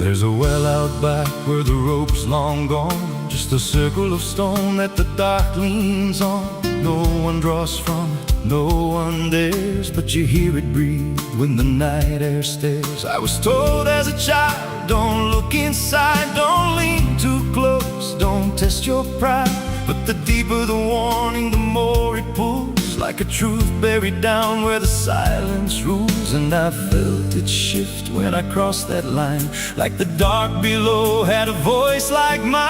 There's a well out back where the rope's long gone, just a circle of stone that the dark leans on. No one draws from it, no one dares, but you hear it breathe when the night air stares. I was told as a child, don't look inside, don't lean too close, don't test your pride. But the deeper the warning, the more it pulls, like a truth buried down where the silence rules. And I felt it shift when I crossed that line, like the dark below had a voice like mine.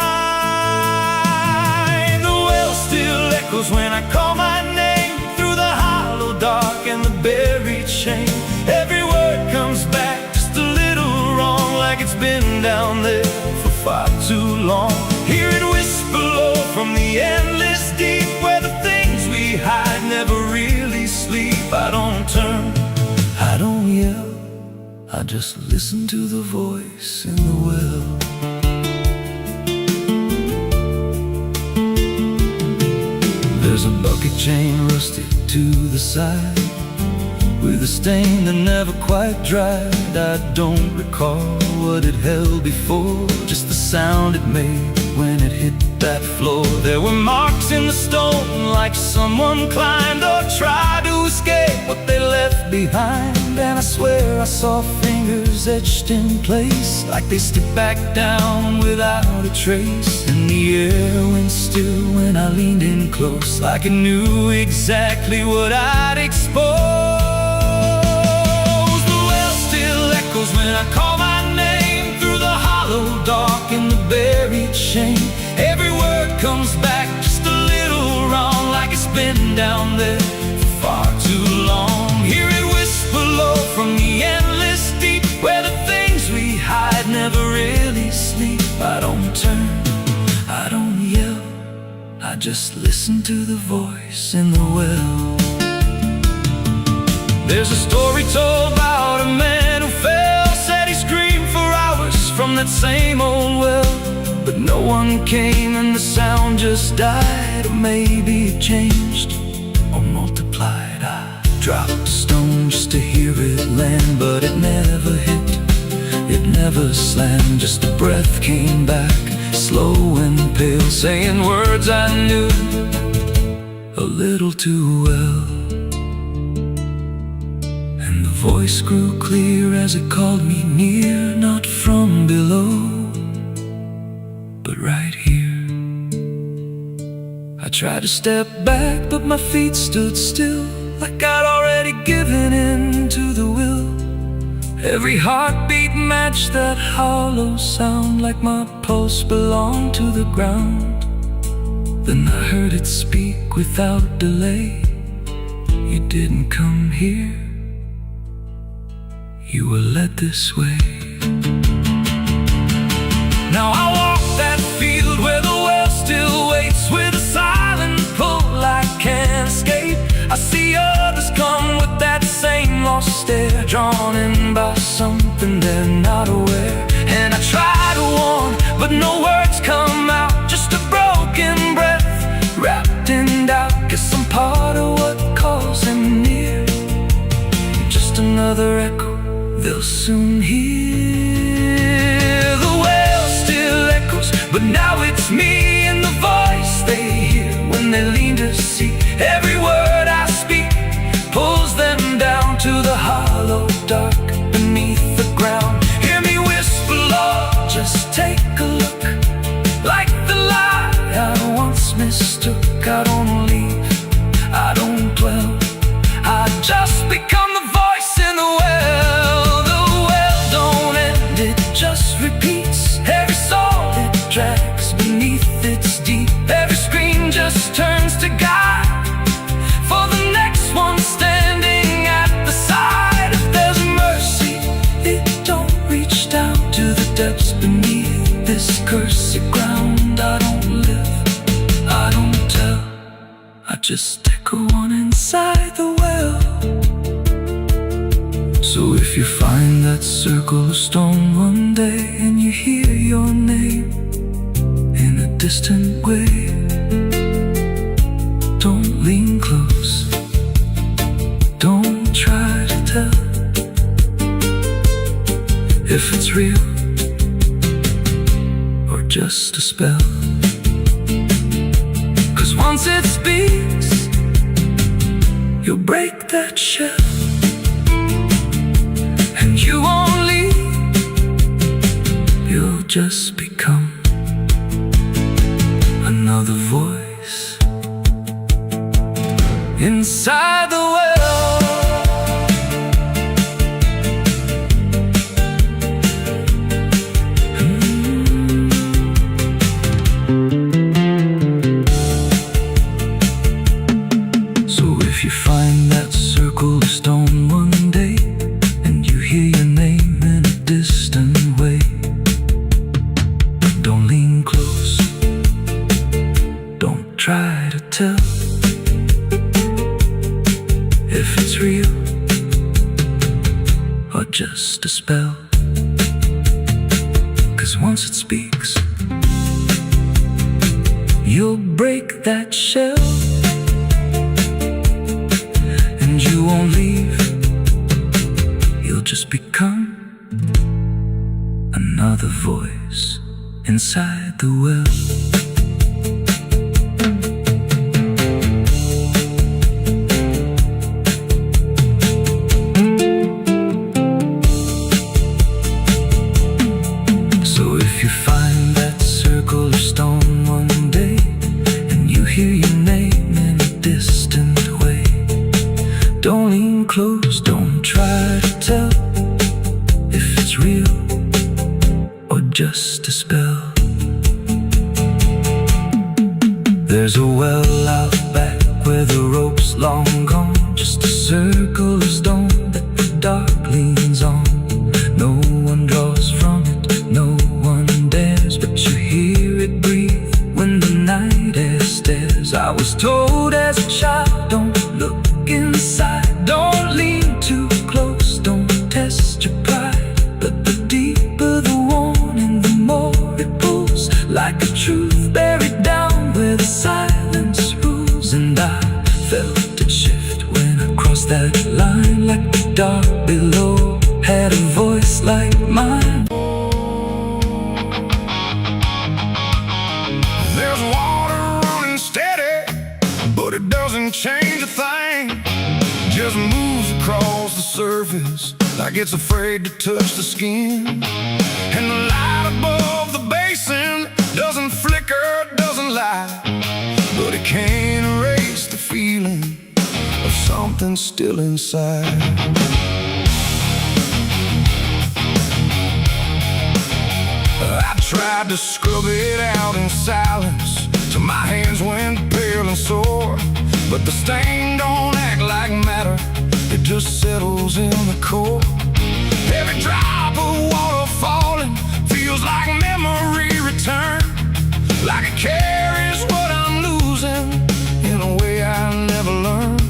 The well still echoes when I call my name, through the hollow dark and the buried shame. Every word comes back just a little wrong, like it's been down there for far too long. Hear it whisper low from the endless deep, where the things we hide never really sleep. I don't turn, I don't yell, I just listen to the voice in the well. There's a bucket chain rusted to the side, with a stain that never quite dried. I don't recall what it held before, just the sound it made when it hit that floor. There were marks in the stone, like someone climbed or tried to escape what they left behind. And I swear I saw fingers etched in place, like they slipped back down without a trace. And the air went still when I leaned in close, like it knew exactly what I'd expose. When I call my name, through the hollow dark and the buried shame. Every word comes back just a little wrong, like it's been down there for far too long. Hear it whisper low from the endless deep, where the things we hide never really sleep. I don't turn, I don't yell, I just listen to the voice in the well. There's a story told about a man who fell, said he screamed for hours from that same old well. But no one came and the sound just died, or maybe it changed or multiplied. I dropped a stone just to hear it land, but it never hit, it never slammed. Just a breath came back, slow and pale, saying words I knew a little too well. The voice grew clear as it called me near, not from below, but right here. I tried to step back, but my feet stood still, like I'd already given in to the will. Every heartbeat matched that hollow sound, like my pulse belonged to the ground. Then I heard it speak without delay. You didn't come here, you were led this way. Now I walk that field where the well still waits, with a silent pull I can't escape. I see others come with that same lost stare, drawn in by something they're not aware. And I try to warn, but no words come out, just a broken breath wrapped in doubt. Guess I'm part of what calls him near, just another echo they'll soon hear. The well still echoes, but now it's me and the voice they hear when they lean to see. Every word I speak pulls them down to the hollow dark beneath the ground. Hear me whisper, Lord, just take a look, like the lie I once mistook. I don't leave, I don't dwell, I just become the voice in the well. Just repeats every soul it drags beneath its deep. Every scream just turns to guide for the next one standing at the side. If there's mercy, it don't reach down to the depths beneath this cursed ground. I don't live, I don't tell, I just echo on inside the well. So if you find that circle of stone one day, and you hear your name in a distant way, don't lean close, don't try to tell. If it's real, just a spell. 'Cause once it speaks, you'll break that shell, and you won't leave, you'll just become another voice inside the well. So if you find that circle of stone one day, and you hear your name in a distant way, don't lean close, don't try to tell if it's real or just a spell. 'Cause once it speaks, you'll break that shell, and you won't leave, you'll just become another voice inside the well. Don't lean close, don't try to tell if it's real or just a spell. There's a well out back where the rope's long gone, just a circle of stone that the dark leans on. No one draws from it, no one dares, but you hear it breathe when the night air stares. I was told as a child, don't look inside, don't lean too close, don't test your pride. But the deeper the warning, the more it pulls, like a truth buried down where the silence rules. And I felt it shift when I crossed that line, like the dark below had a voice like mine. There's water running steady, but it doesn't change a thing. Just moves across the surface like it's afraid to touch the skin. And the light above the basin doesn't flicker, doesn't lie, but it can't erase the feeling of something still inside. I tried to scrub it out in silence till my hands went pale and sore, but the stain don't act like matter, it just settles in the core. Every drop of water falling feels like memory return, like it carries what I'm losing in a way I never learned.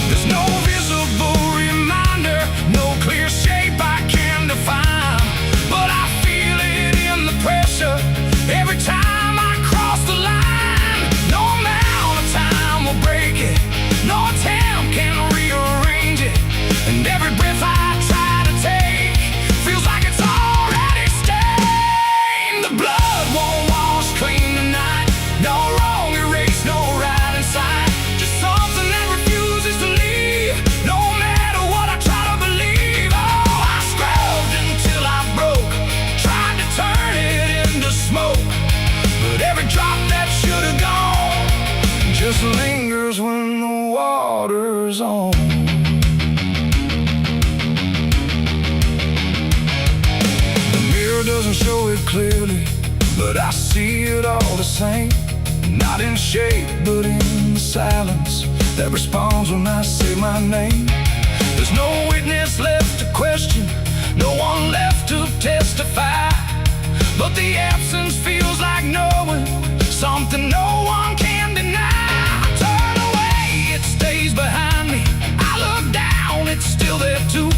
There's no visible reminder, no clear shape I can define, but I feel it in the pressure every time I cross the line. No amount of time will break it, no attempt can rearrange it, and every breath I try to take feels like it's already stained. The blood won't wash clean tonight, no wrong erased, no right inside, just something that refuses to leave, no matter what I try to believe. Oh, I scrubbed until I broke, tried to turn it into smoke, but every drop that should have gone just lingers when the water's on. The mirror doesn't show it clearly, but I see it all the same. Not in shape, but in the silence that responds when I say my name. There's no witness left to question, no one left to testify, but the absence feels like knowing something no one can deny. I turn away, it stays behind me. I look down, it's still there too,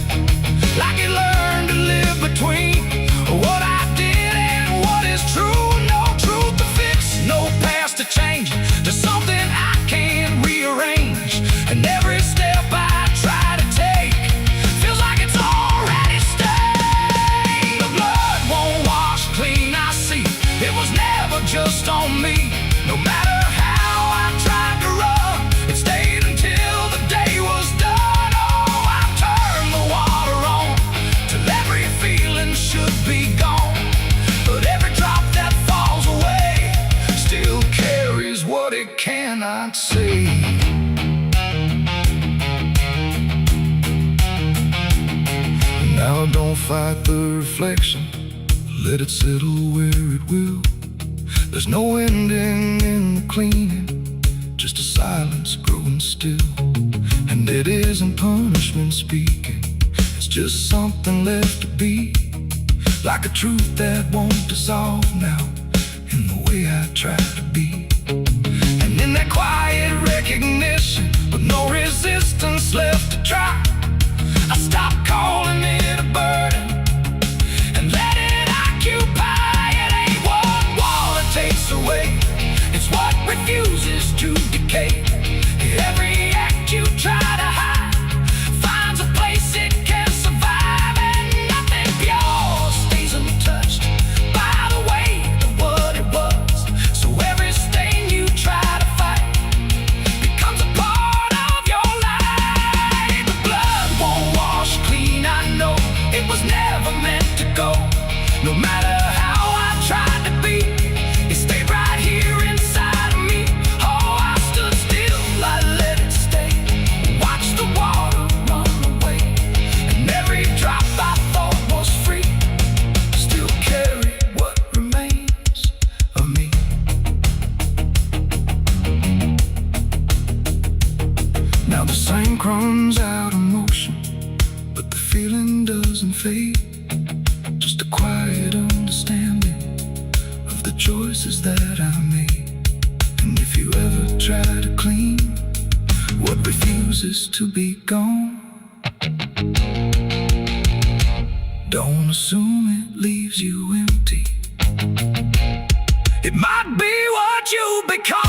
like it learned to live between what I did and what is true. No truth to fix, no past to change, to something I can't rearrange. And every step I try to take feels like it's already stained. The blood won't wash clean, I see it was be gone. But every drop that falls away still carries what it cannot say. Now don't fight the reflection, let it settle where it will. There's no ending in the cleaning, just a silence growing still. And it isn't punishment speaking, it's just something left to be. Like a truth that won't dissolve now, in the way I try to be. And in that quiet recognition, with no resistance left to try, I stop calling it a burden and let it occupy. It ain't what wall it takes away, it's what refuses to decay. Every act you try to hide finds a place it can survive, and nothing pure stays untouched by the weight of what it was. So every stain you try to fight becomes a part of your life. The blood won't wash clean, I know it was never meant to go. No matter how I tried to be, it stayed right here inside of me. Oh, I stood still, I let it stay. Watched the water run away, and every drop I thought was free still carry what remains of me. Now the same crumbs out of motion, but the feeling doesn't fade. Just a quiet understanding of the choices that I made. And if you ever try to clean what refuses to be gone, don't assume it leaves you empty. It might be what you become.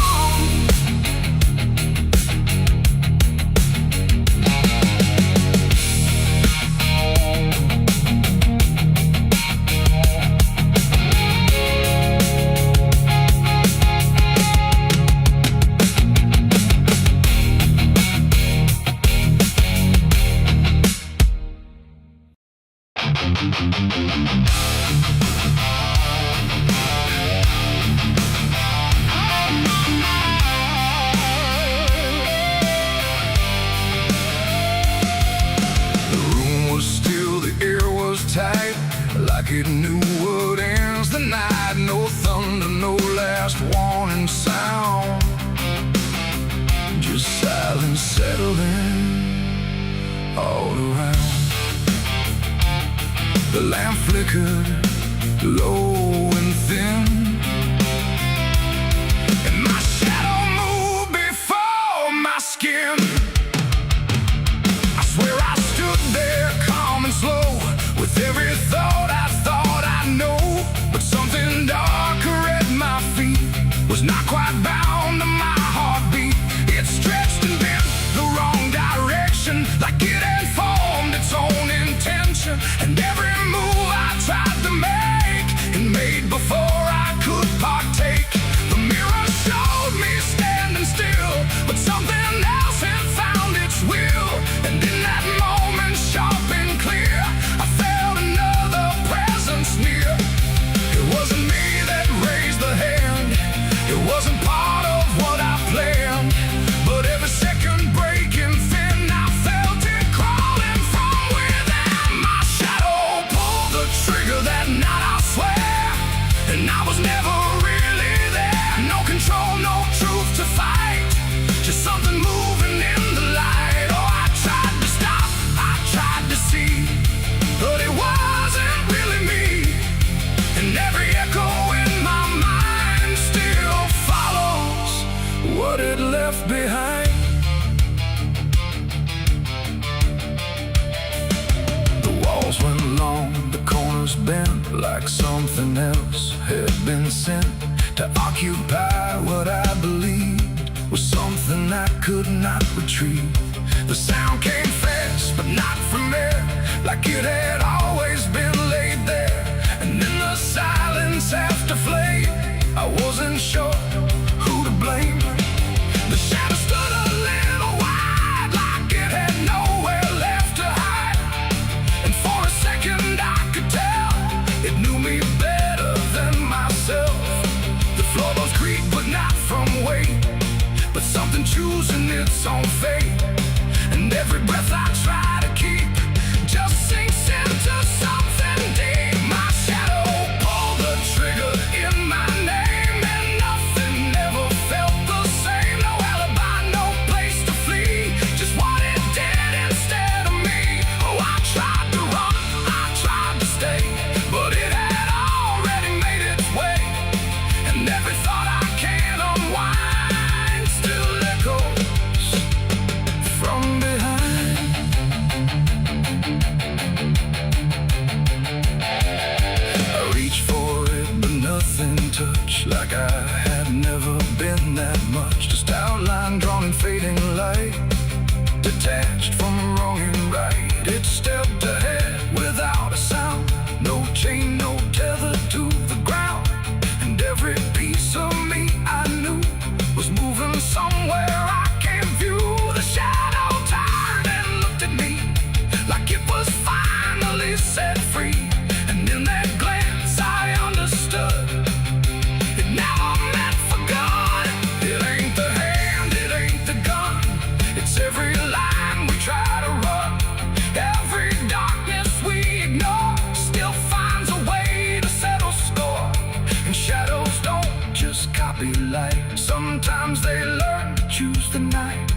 Tight, like it knew what ends the night. No thunder, no last warning sound, just silence settling all around. The lamp flickered low and thin, and my shadow moved before my skin. I swear I stood there calm and slow, with every thought I know. But something darker at my feet was not quite bound to my heartbeat. It stretched and bent the wrong direction, like it had formed its own intention. And every move I tried to make, it made before I could partake. The mirror showed me standing still, but something else had found its will. And in that moment, sharp and clear, I felt another presence near. It wasn't me that raised the hand, it wasn't part of what I planned. But every second breaking thin, I felt it crawling from within. My shadow pulled the trigger that night, I swear, and I was never really there. No control, no truth to fight, just something moving in the light. Oh, I tried to stop, I tried to see, but it wasn't really me. And every echo in my mind still follows what it left behind. The walls went long, the corners bent, like something else had been sent to occupy what I believed was something I could not retrieve. The sound came fast, but not from there, like it had always been laid there. And in the silence after flame, I wasn't sure who to blame. The shadow stood a little wide, like it had nowhere left to hide. And for a second I could tell it its own fate. And every breath I try to keep just sinks into something deep. My shadow pulled the trigger in my name, and nothing ever felt the same. No alibi, no place to flee, just what it did instead of me. Oh, I tried to run, I tried to stay, but it had already made its way. And every thought I can't unwind still echoes from behind. I reached for it, but nothing touched, like I had never been that much. Just outline drawn in fading light, detached from wrong and right. It stepped ahead without a sound, no chain, no tether to the ground. And every piece of me I knew was moving somewhere I can't view. The shadow turned and looked at me like it was finally set free. And in that glance I understood it never meant for good. It ain't the hand, it ain't the gun, it's every line we try to run. Every darkness we ignore still finds a way to settle score. And shadows don't just copy light, sometimes they learn to choose the night,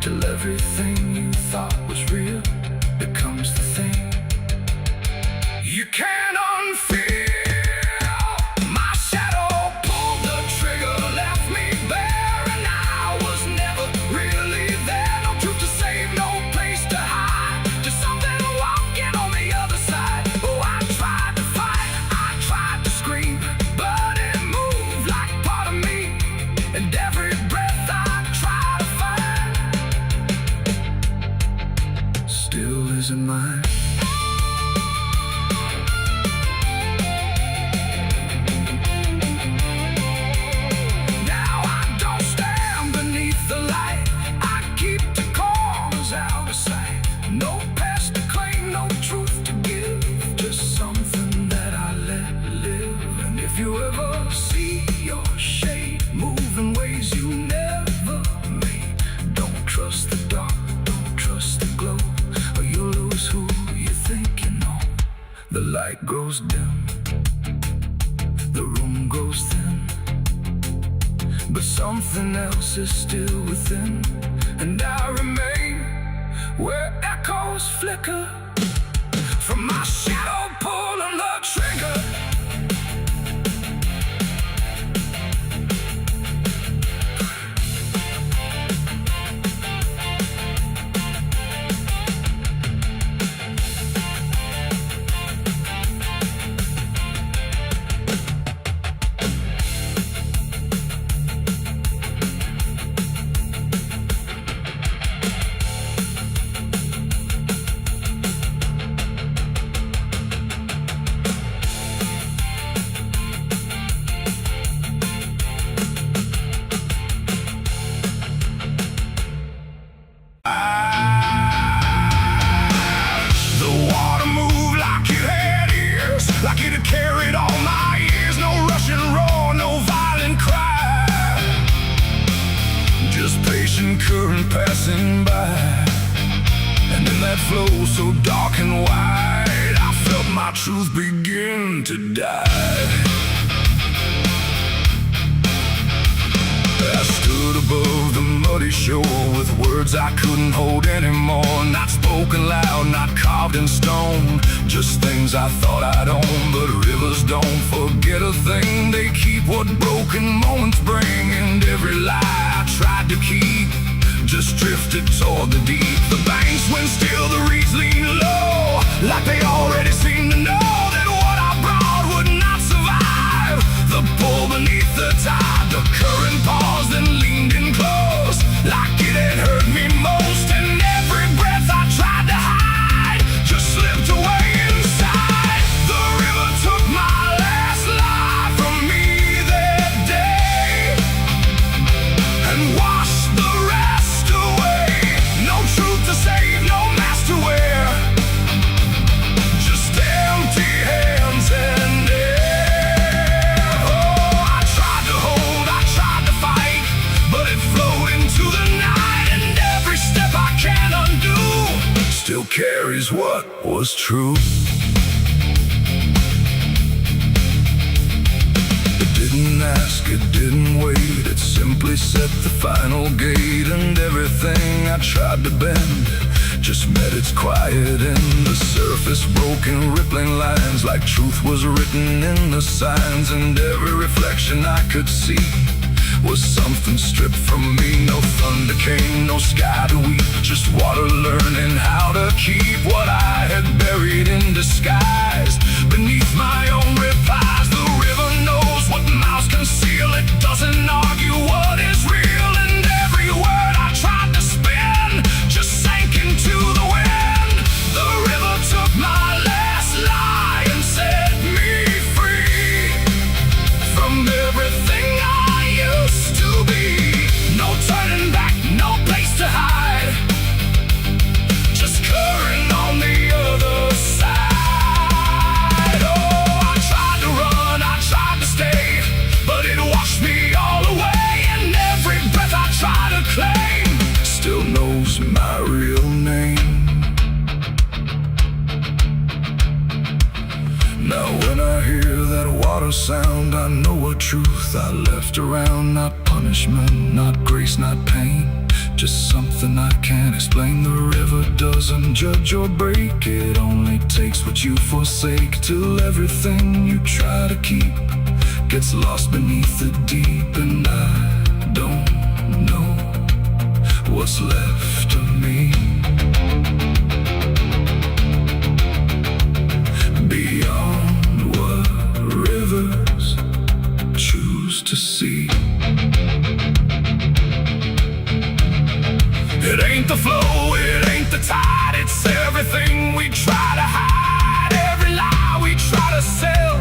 till everything you thought was real becomes the thing you can't unfeel. My shadow pulled the trigger, left me bare, and I was never really there. No truth to save, no place to hide, just something walking on the other side. Oh, I tried to fight, I tried to scream, but it moved like part of me. And every breath I try to find still isn't mine. Now I don't stand beneath the light, I keep the corners out of sight. No past to claim, no truth to give, just something that I let live. And if you ever see your shade move in ways you never made, don't trust the dark, don't trust the glow, or you'll lose who you think you know. The light grows dim, the room grows thin, but something else is still within. And I remain where echoes flicker from my shadow pulling the trigger. The water moved like it had ears, like it had carried all my years. No rushing roar, no violent cry, just patient current passing by. And in that flow so dark and wide, I felt my truth begin to die. I stood above the muddy shore with words I couldn't hold anymore. Not spoken loud, not carved in stone, just things I thought I'd own. But rivers don't forget a thing, they keep what broken moments bring. And every lie I tried to keep just drifted toward the deep. The banks went still, the reeds leaned low, like they already seemed to know that what I brought would not survive the pull beneath the tide. The current paused and leaned in close, like it had hurt me most. And every breath I tried to hide just slipped away inside. The river took my last life from me that day and washed the rest away. No truth to save, no mask to wear, just empty what was true. It didn't ask, it didn't wait, it simply set the final gate. And everything I tried to bend just met its quiet end. The surface broke in rippling lines, like truth was written in the signs. And every reflection I could see was something stripped from me. No thunder came, no sky to weep, just water learning how to keep what I had buried in disguise beneath my own replies. The river knows what mouths conceal, it doesn't argue what is real. And every word I tried to spin just sank into the wind. The river took my last lie and set me free from everything I used to be. No turning back, no place to hide, just current on the other side. Oh, I tried to run, I tried to stay, but it washed me all away. And every breath I try to claim still knows my real name. Now when I hear that water sound, I know a truth I left around. Not punishment, not grace, not pain, just something I can't explain. The river doesn't judge or break, it only takes what you forsake, till everything you try to keep gets lost beneath the deep. And I don't know what's left of me beyond what rivers choose to see. It ain't the flow, it ain't the tide, it's everything we try to hide. Every lie we try to sell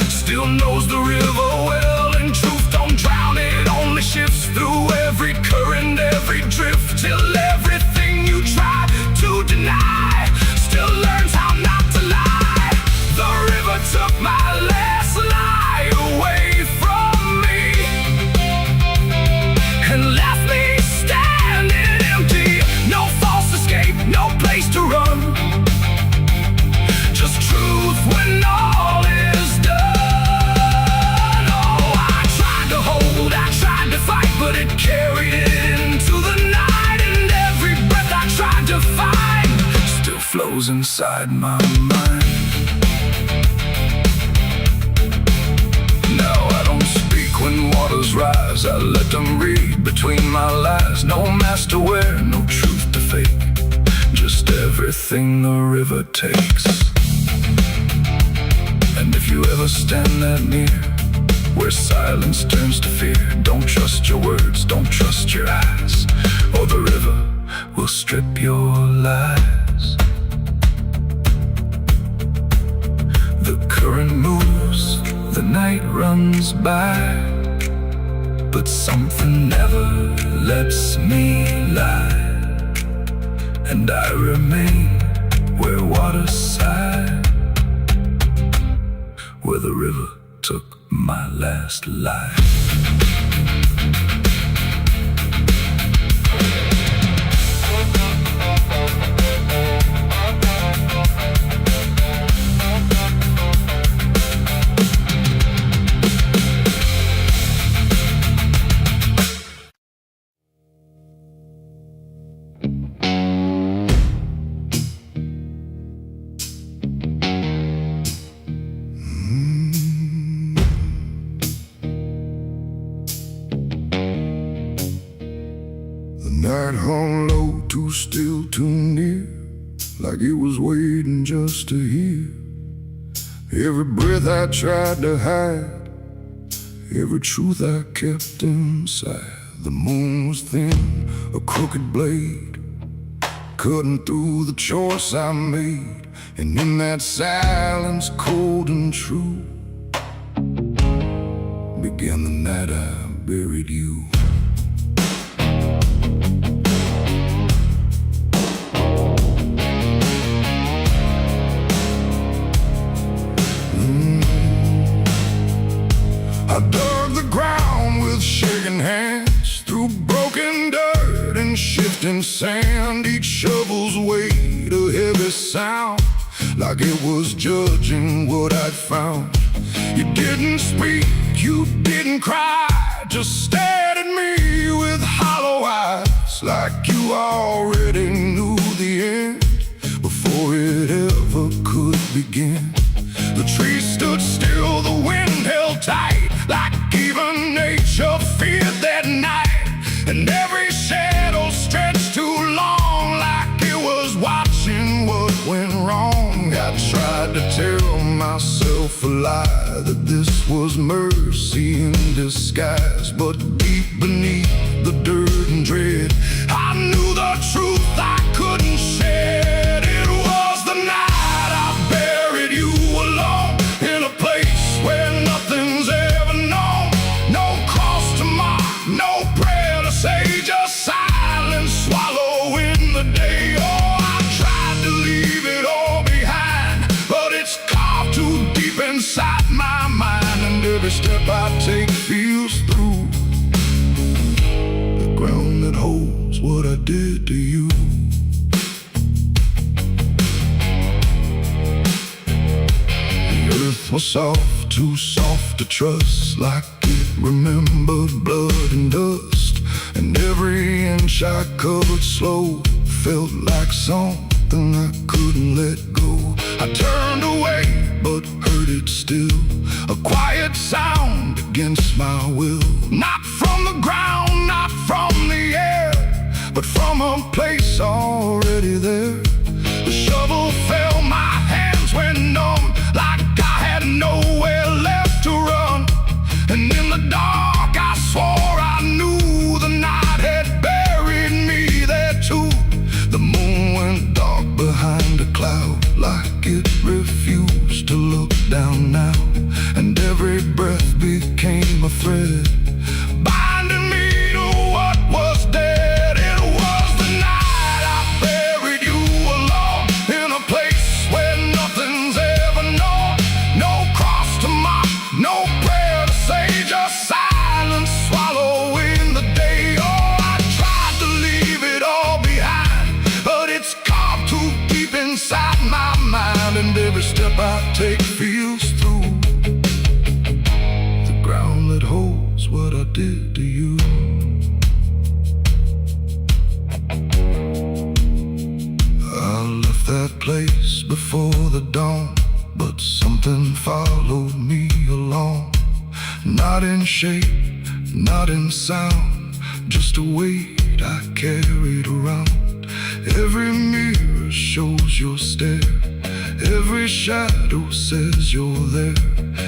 still knows the river well. And truth don't drown, it only shifts through every current, every drift, till everything you try to deny still learns how not to lie. The river took my last lie away from me and left me standing empty. No false escape, no place to run, just truth when all is done. Oh, I tried to hold, I tried to fight, but it carried it into the night. And every breath I tried to find still flows inside my mind. Now I don't speak when waters rise, I let them read between my lies. No mask to wear, no truth to fake, just everything the river takes. And if you ever stand that near, where silence turns to fear, don't trust your words, don't trust your eyes, or the river will strip your lies. The current moves, the night runs by, but something never lets me lie. And I remain where water sighed, where the river took my last life. Night hung low, too still, too near, like it was waiting just to hear. Every breath I tried to hide, every truth I kept inside. The moon was thin, a crooked blade, cutting through the choice I made. And in that silence, cold and true, began the night I buried you. I dug the ground with shaking hands, through broken dirt and shifting sand. Each shovel's weight made a heavy sound, like it was judging what I'd found. You didn't speak, you didn't cry, just stared at me with hollow eyes, like you already knew the end before it ever could begin. The trees stood still, the wind held tight, like even nature feared that night. And every shadow stretched too long, like it was watching what went wrong. I tried to tell myself a lie, that this was mercy in disguise. But deep beneath the dirt and dread, I knew the truth I couldn't shed. It was the night I buried you alone, in a place where nothing's ever known. No cross to mark, no prayer to say, just silence swallowing the day. Oh, I tried to leave it all behind, but it's carved too deep inside my mind. And every step I take feels through the ground that holds what I did to you. The earth was soft, too soft to trust, like it remembered blood and dust. And every inch I covered slow felt like something I couldn't let go. I turned away, but heard it still, a quiet sound against my will. Not from the ground, not from the air, but from a place already there. The shovel fell, my hands went numb, like I had nowhere left to run. And in the dark I swore I knew the night had buried me there too. The moon went dark behind a cloud, like it refused to look down now. And every breath became a thread, binding me to what was dead. It was the night I buried you alone, in a place where nothing's ever known. No cross to mark, no prayer to say, just silence swallowing the day. Oh, I tried to leave it all behind, but it's carved too deep inside my mind. And every step I take feels through the ground that holds what I did to you. I left that place before the dawn, but something followed me along. Not in shape, not in sound, just a weight I carried around. Every mirror shows your stare, every shadow says you're there.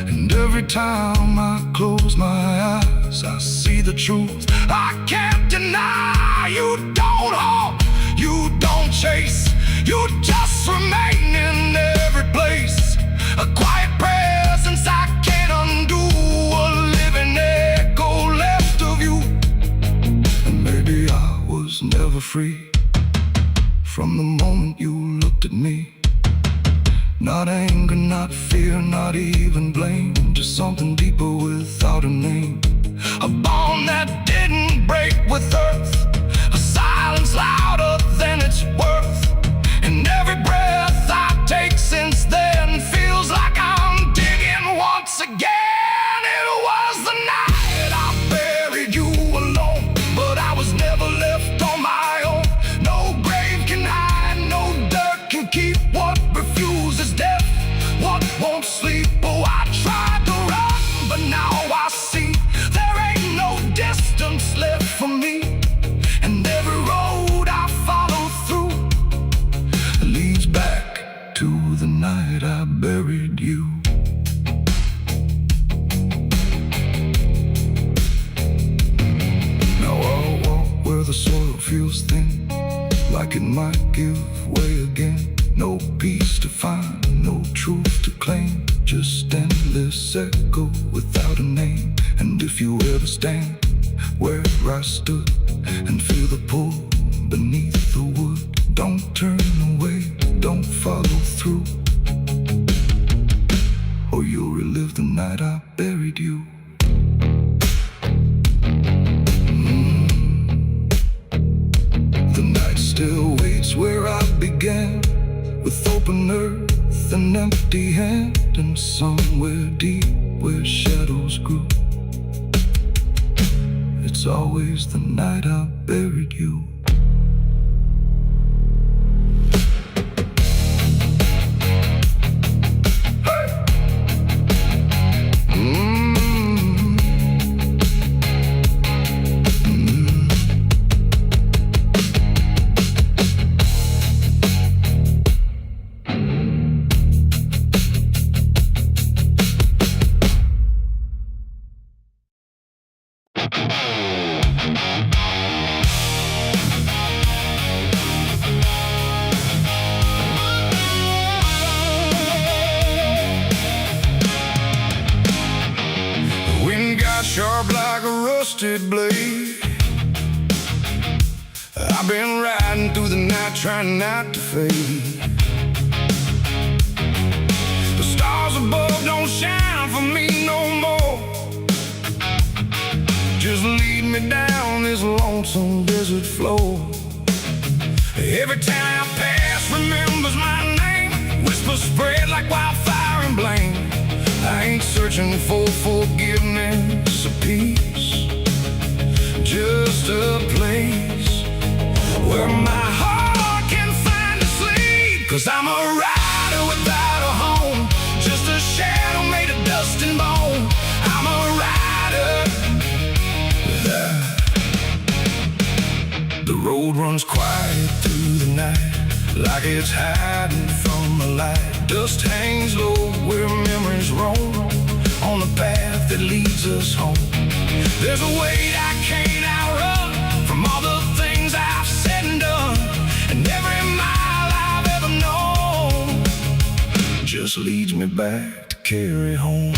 And every time I close my eyes, I see the truth I can't deny. You don't haunt, you don't chase, you just remain in every place. A quiet presence I can't undo, a living echo left of you. And maybe I was never free from the moment you looked at me. Not anger, not fear, not even blame, just something deeper without a name. A bond that didn't break with earth, a silence louder than its worth. And every breath I take since then feels like I'm digging once again. It was the night I buried you alone, but I was never left on my own. No grave can hide, no dirt can keep what refuses death, what won't sleep. Oh, I tried to run, but now I see there ain't no distance left for me. And every road I follow through leads back to the night I buried you. Now I'll walk where the soil feels thin, like it might give way again. No peace to find, no truth to claim, just endless echo without a name. And if you ever stand where I stood and feel the pull beneath the wood, don't turn away, don't follow through, or you'll relive the night I buried you. The night still waits where I began, an empty hand, and somewhere deep where shadows grew, it's always the night I buried you. Sharp like a rusted blade, I've been riding through the night trying not to fade. The stars above don't shine for me no more, just lead me down this lonesome desert floor. Every town I pass remembers my name, whispers spread like wildfire and blame. I ain't searching for forgiveness or peace, just a place where my heart can find a sleep. 'Cause I'm a rider without a home, just a shadow made of dust and bone. I'm a rider. The road runs quiet through the night, like it's hiding from the light. Dust hangs low where memories roam, on the path that leads us home. There's a weight I can't outrun, from all the things I've said and done, and every mile I've ever known just leads me back to carry home.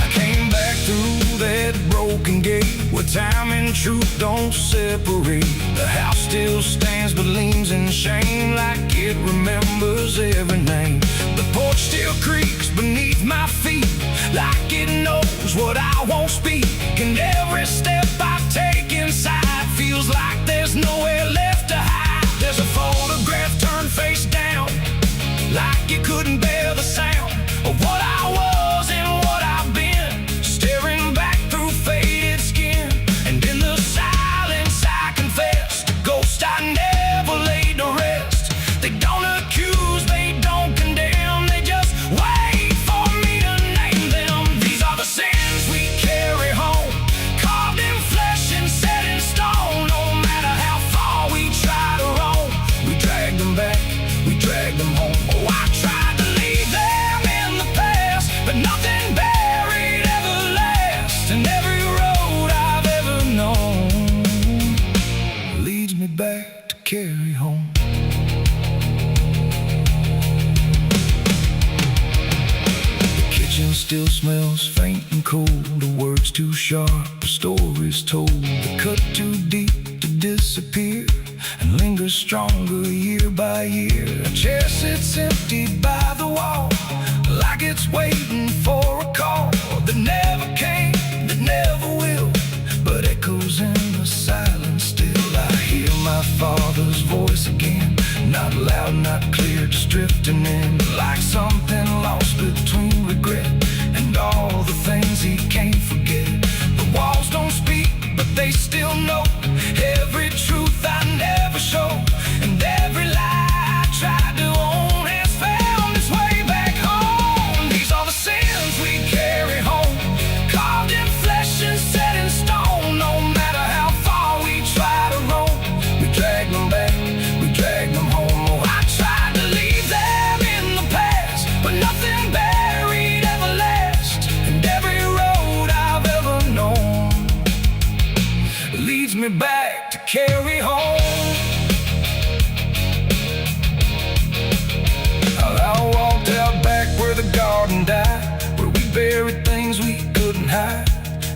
I came back through that broken gate where time and truth don't separate. The house still stands but leans in shame, like it remembers every name. The porch still creaks beneath my feet, like it knows what I won't speak. And every step I take inside feels like there's nowhere left to hide. There's a photograph turned face down, like it couldn't bear the sound of what I was and what I've been, staring back through faded skin. And in the silence I confess, the ghost I never laid to rest. They don't accuse, they don't condemn, they just wait for me to name them. These are the sins we carry home, carved in flesh and set in stone. No matter how far we try to roam, we drag them back, we drag them home. Oh, I tried to leave them in the past, but nothing buried ever lasts. And every road I've ever known leads me back to carry home. The kitchen still smells faint and cold, the words too sharp, the stories told. The cut too deep to disappear, and lingers stronger year by year. A chair sits empty by the wall, like it's waiting for a call that never came, that never will, but echoes in the silence still. I hear my father's voice again, not loud, not clear, just drifting in, like something lost between regret and all the things he can't forget. The walls don't speak, but they still know every truth I never showed, and every lie I tried to own has found its way back home. These are the sins we carry home, carved in flesh and set in stone. No matter how far we try to roam, we drag them back, we drag them home. Oh, I tried to leave them in the past, but nothing buried ever lasts. And every road I've ever known leads me back to carry home. I walked out back where the garden died, where we buried things we couldn't hide.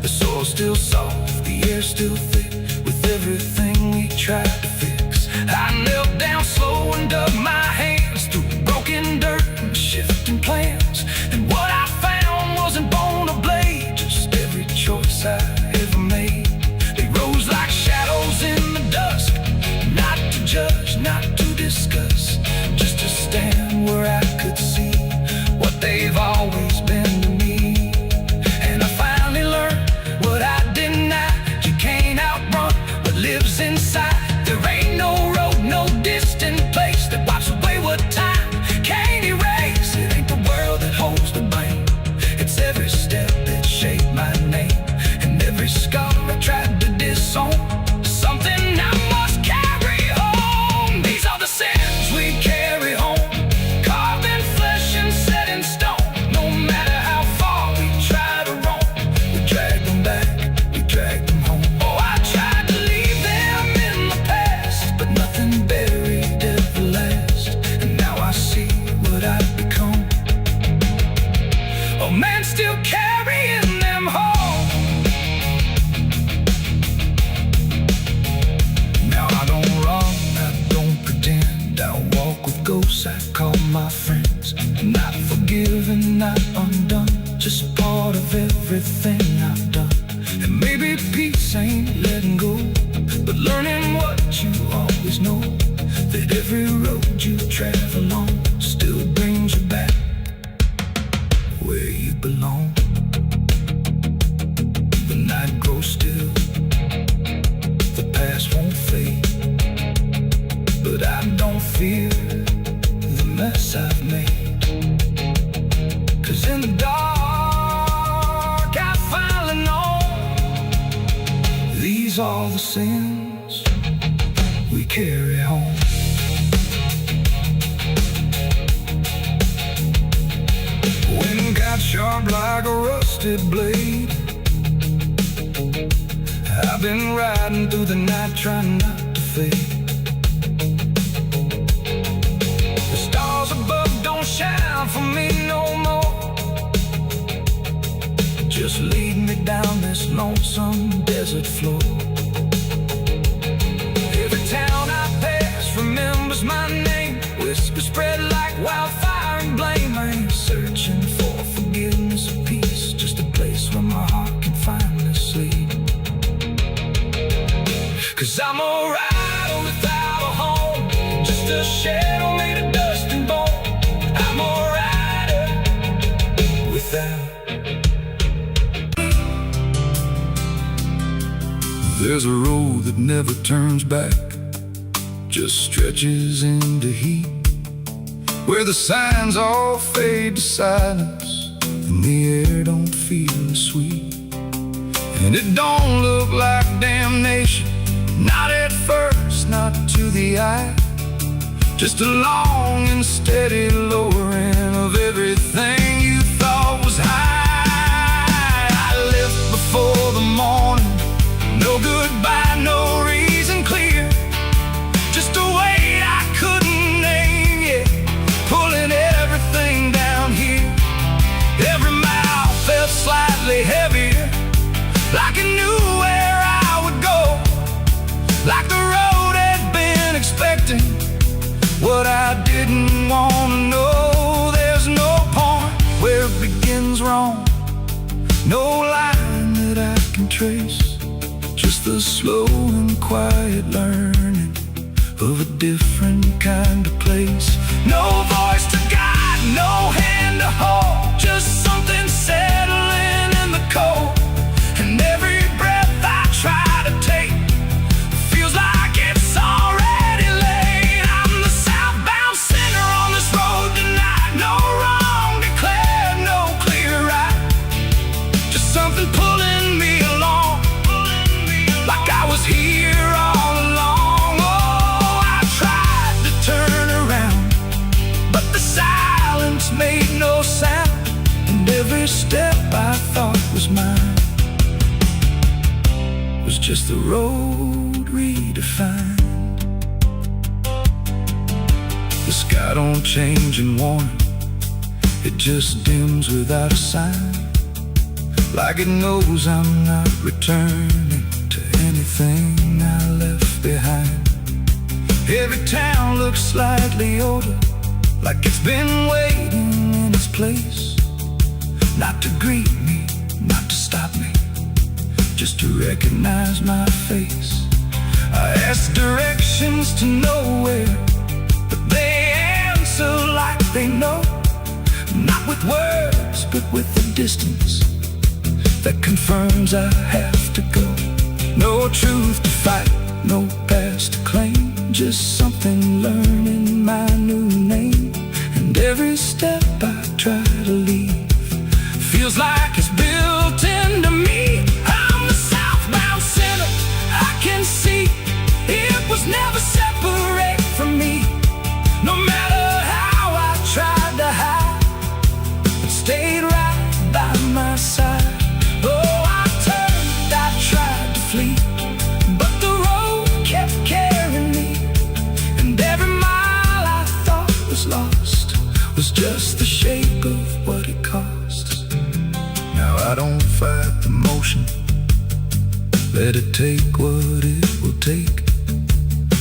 The soil's still soft, the air's still thick, with everything we tried to fix. I knelt down slow and dug my hands through broken dirt and shifting plans. And what I found wasn't bone or blade, just every choice I ever made. They rose like shadows in the dusk, not to judge, not undone, just part of everything I've done. And maybe peace ain't letting go, but learning what you always know, that every road you travel on still brings you back where you belong. The night grows still, the past won't fade, but I don't fear the mess I've made. 'Cause in the dark I finally know these are the sins we carry home. Wind got sharp like a rusted blade. I've been riding through the night trying not to fade. The stars above don't shine for me no more, just lead me down this lonesome desert floor. Every town I pass remembers my name, whispers spread like wildfire and blame. I ain't searching for forgiveness or peace, just a place where my heart can finally sleep. 'Cause I'm a rider without a home, just a shadow made of dust and bone. I'm a rider without. There's a road that never turns back, just stretches into heat, where the signs all fade to silence and the air don't feel as sweet. And it don't look like damnation, not at first, not to the eye, just a long and steady lowering of everything you thought was high. I left before the morning, no goodbye, no reason clear, just a weight I couldn't name yet, pulling everything down here. Every mile felt slightly heavier, like it knew where I would go, like the road had been expecting what I didn't want to know. There's no point where it begins wrong, no line that I can trace, just the slow and quiet learning of a different kind of place. No voice to guide, no hand to hold, just something settling in the cold. And every breath I try to take feels like it's already late. I'm the southbound sinner on this road tonight, no wrong declared, no clear right, just something pulling me along, like I was here all along. Oh, I tried to turn around, but the silence made no sound, and every step I thought was mine was just the road redefined. The sky don't change in warning, it just dims without a sign, like it knows I'm not returning to anything I left behind. Every town looks slightly older, like it's been waiting in its place, not to greet me, not to stop me, just to recognize my face. I ask directions to nowhere, but they answer like they know, not with words, but with the distance that confirms I have to go. No truth to fight, no past to claim, just something learning my new name. And every step I try to leave feels like it's built into me. I'm the southbound sinner, I can see it was never separate from me. No matter how I tried to hide, it stayed right by my side. Oh, I turned, I tried to flee, but the road kept carrying me. And every mile I thought was lost was just the shape of what it costs. Now I don't fight the motion, let it take what it will take.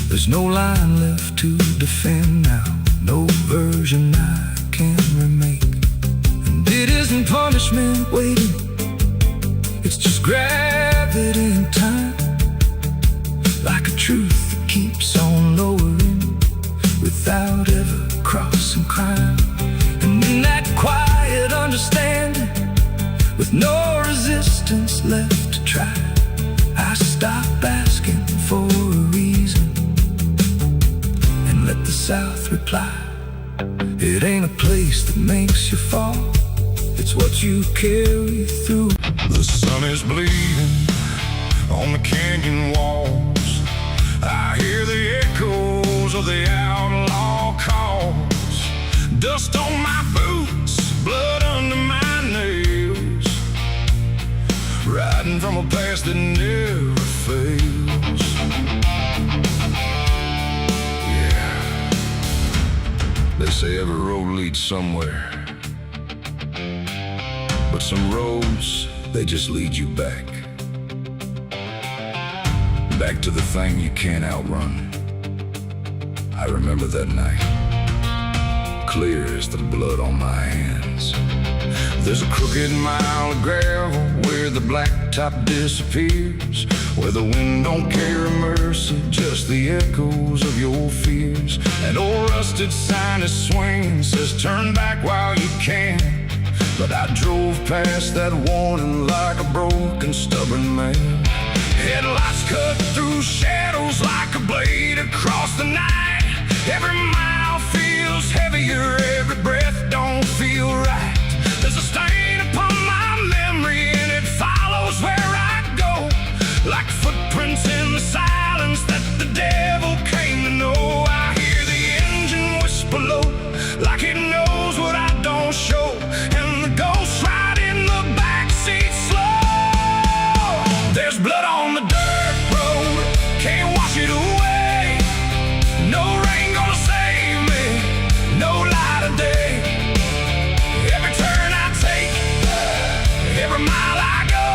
There's no line left to defend now, no version I can remake. And punishment waiting. It's just gravity and time, like a truth that keeps on lowering without ever crossing crime. And in that quiet understanding, with no resistance left to try, I stop asking for a reason and let the South reply. It ain't a place that makes you fall, it's what you carry through. The sun is bleeding on the canyon walls. I hear the echoes of the outlaw calls. Dust on my boots, blood under my nails, riding from a past that never fails. Yeah, they say every road leads somewhere, but some roads, they just lead you back. Back to the thing you can't outrun. I remember that night, clear as the blood on my hands. There's a crooked mile of gravel where the blacktop disappears, where the wind don't carry mercy, just the echoes of your fears. An old rusted sign is swinging, says turn back while you can. But I drove past that warning like a broken, stubborn man. Headlights cut through shadows like a blade across the night. Every mile feels heavier, every breath don't feel right. There's a stain upon my memory and it follows where I go, like footprints in the silence that the devil came to know. I hear the engine whisper low, like it knows what I don't show, and the ghost ride in the backseat slow. There's blood on the dirt road, can't wash it away. No rain gonna save me, no light of day. Every turn I take, every mile I go,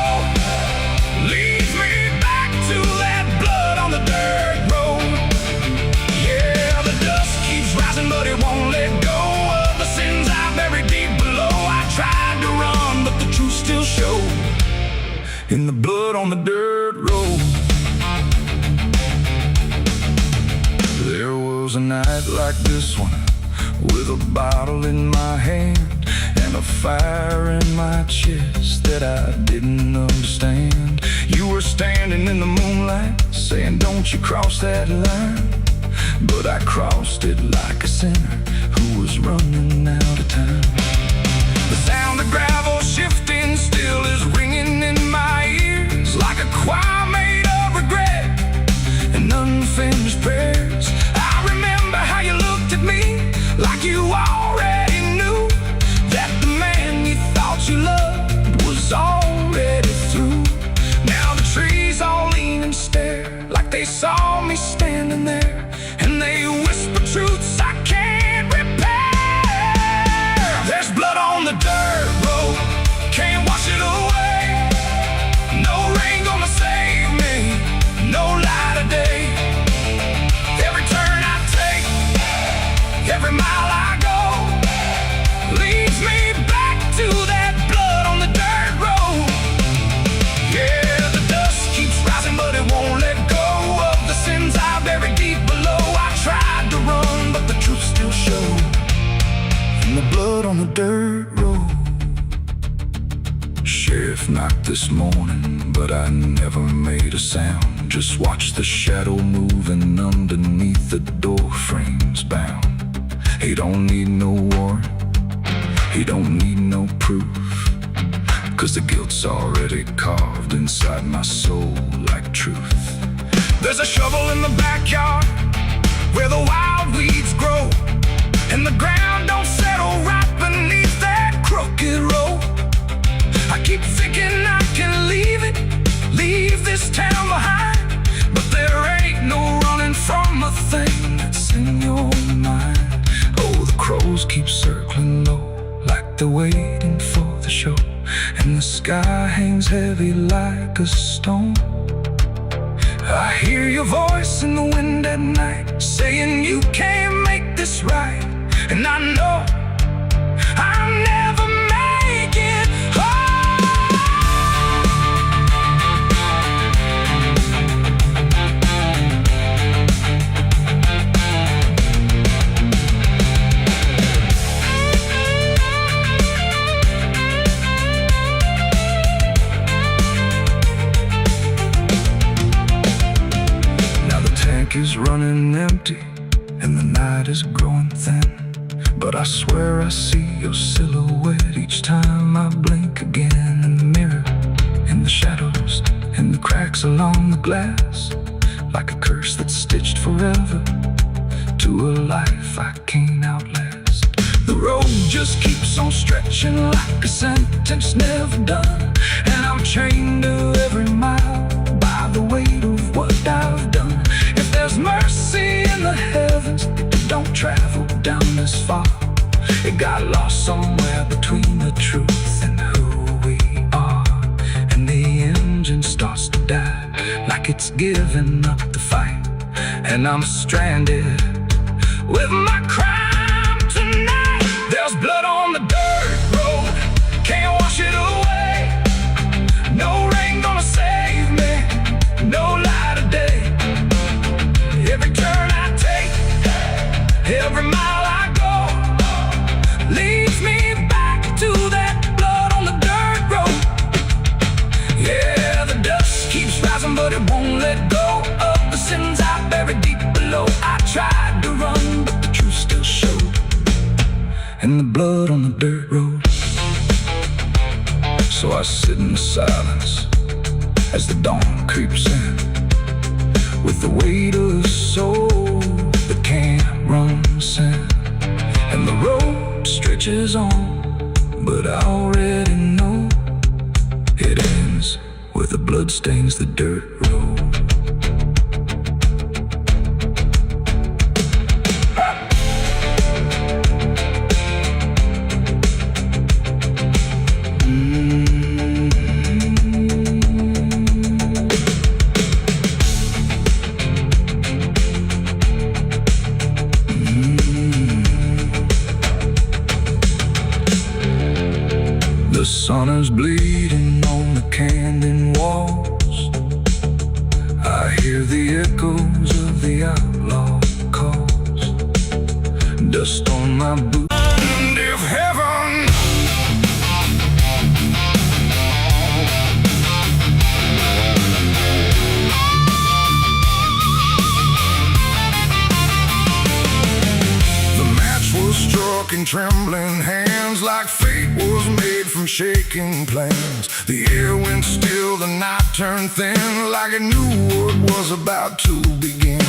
leads me back to that blood on the dirt road. Yeah, the dust keeps rising, but it won't let go of the sins I buried deep below. I tried to run, but the truth still showed in the blood on the dirt road. There was a night like this one, with a bottle in my hand and a fire in my chest that I didn't understand. You were standing in the moonlight, saying don't you cross that line. But I crossed it like a sinner who was running out of time. The sound of gravel shifting still is ringing in my ears, like a choir made of regret and unfinished prayers. I remember how you looked at me like you already knew that the man you thought you loved was already through. Now the trees all lean and stare like they saw me standing there, and they whisper truths I can't repair. There's blood on the dirt road, can't wash it away. No rain gonna save me, no light of day. Every turn I take, every mile I go, leads me back to that blood on the dirt road. Yeah, the dust keeps rising, but it won't let go of the sins I buried deep below. I tried to run, but the truth still showed in the blood on the dirt road. Sheriff knocked this morning, but I never made a sound. Just watched the shadow moving underneath the door frames bound. He don't need no warrant, he don't need no proof, 'cause the guilt's already carved inside my soul like truth. There's a shovel in the backyard where the wild weeds grow, and the ground don't settle right beneath that crooked road. I keep thinking I can leave it, leave this town behind, but there ain't no running from a thing that's in your mind. Oh, the crows keep circling low like they're waiting for the show, and the sky hangs heavy like a stone. I hear your voice in the wind at night, saying you can't make this right. And I know I'll never make it night is growing thin, but I swear I see your silhouette each time I blink again. In the mirror, in the shadows, in the cracks along the glass, like a curse that's stitched forever to a life I can't outlast. The road just keeps on stretching like a sentence never done, and I'm chained to every mile by the weight of what I've done. If there's mercy in the heavens, it don't travel down this far. It got lost somewhere between the truth and who we are, and the engine starts to die like it's giving up the fight, and I'm stranded with my crime tonight. There's blood on the dirt road, can't wash it away. No rain gonna save me, no light of day. Every turn I take, every mile I go, leads me back to that blood on the dirt road. Yeah, the dust keeps rising, but it won't let go of the sins I buried deep below. I tried to run, but the truth still showed, and the blood on the dirt road. So I sit in the silence as the dawn creeps in, with the weight of a soul that can't run sin. And the road stretches on, but I already know it ends where the blood stains the dirt road. The sun is bleeding on the canyon walls. I hear the echoes of the outlaw calls. Dust on my boots. And if heaven the match was struck in trembling hands, like fate was made from shaking plans. The air went still, the night turned thin, like it knew what was about to begin.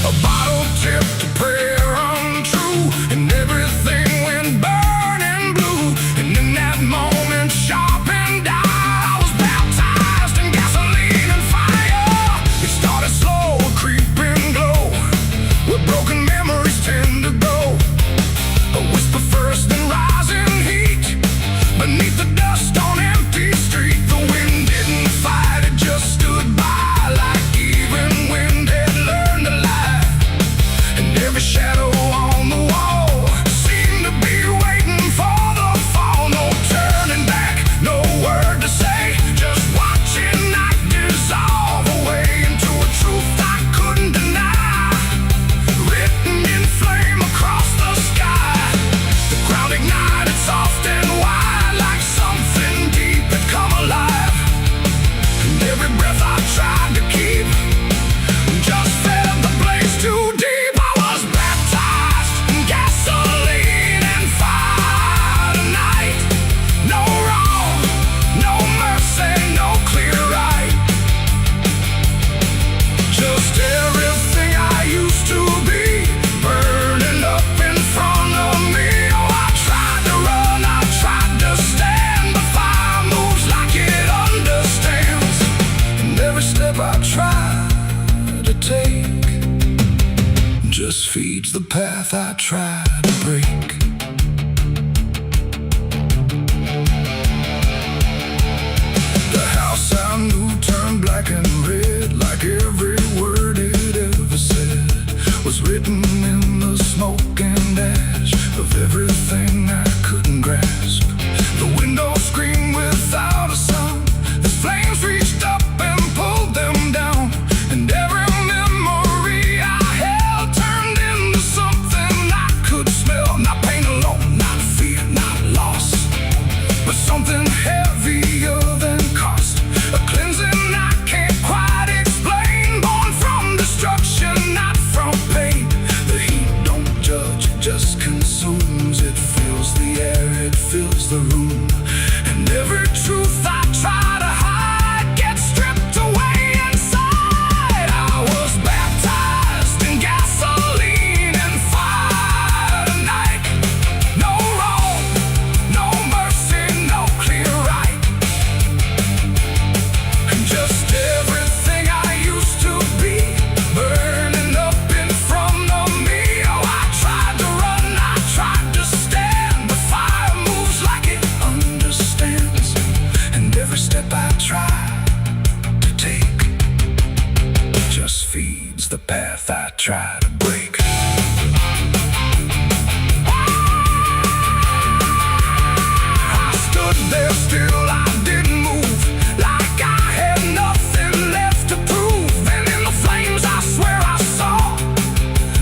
A bottle tipped, a prayer untrue, and everything went burning blue. And in that moment, sharp and dire, I was baptized in gasoline and fire. It started slow, a creeping glow, where broken memories tend to go. A whisper first, then rising heat beneath the dust on empty street. The wind didn't fight, it just stood by, like even wind had learned to lie. And every shadow on the wall seemed to be waiting for the fall. No turning back, no word to say, just watching night dissolve away into a truth I couldn't deny, written in flame across the sky. The ground ignited soft and wide, like something deep had come alive. And every breath I tried to keep just fed the blaze too deep. I was baptized in gasoline and fire tonight. No wrong, no mercy, no clear right. Just everything I used to be, burning up in front of me. Oh, I tried to run, I tried to stand, but fire moves like it understands. And every step I try to take just feeds the path I try to break. The house I knew turned black and red, like every word it ever said was written in the smoke and ash of everything I couldn't grasp. The window screamed without a sound as flames reached up and pulled them down. And every memory I held turned into something I could smell. Not pain alone, not fear, not loss, but something heavier than cost. A cleansing I can't quite explain, born from destruction, not from pain. The heat don't judge, the room, and every truth I try to hide gets stripped away inside. I was baptized in gasoline and fire tonight. No wrong, no mercy, no clear right. And just everything I used to be burning up in front of me. Oh, I tried to run, I tried to stand. The fire moves like it understands, and every step I try to take just feeds the path I try to break. I stood there still, I didn't move, like I had nothing left to prove. And in the flames I swear I saw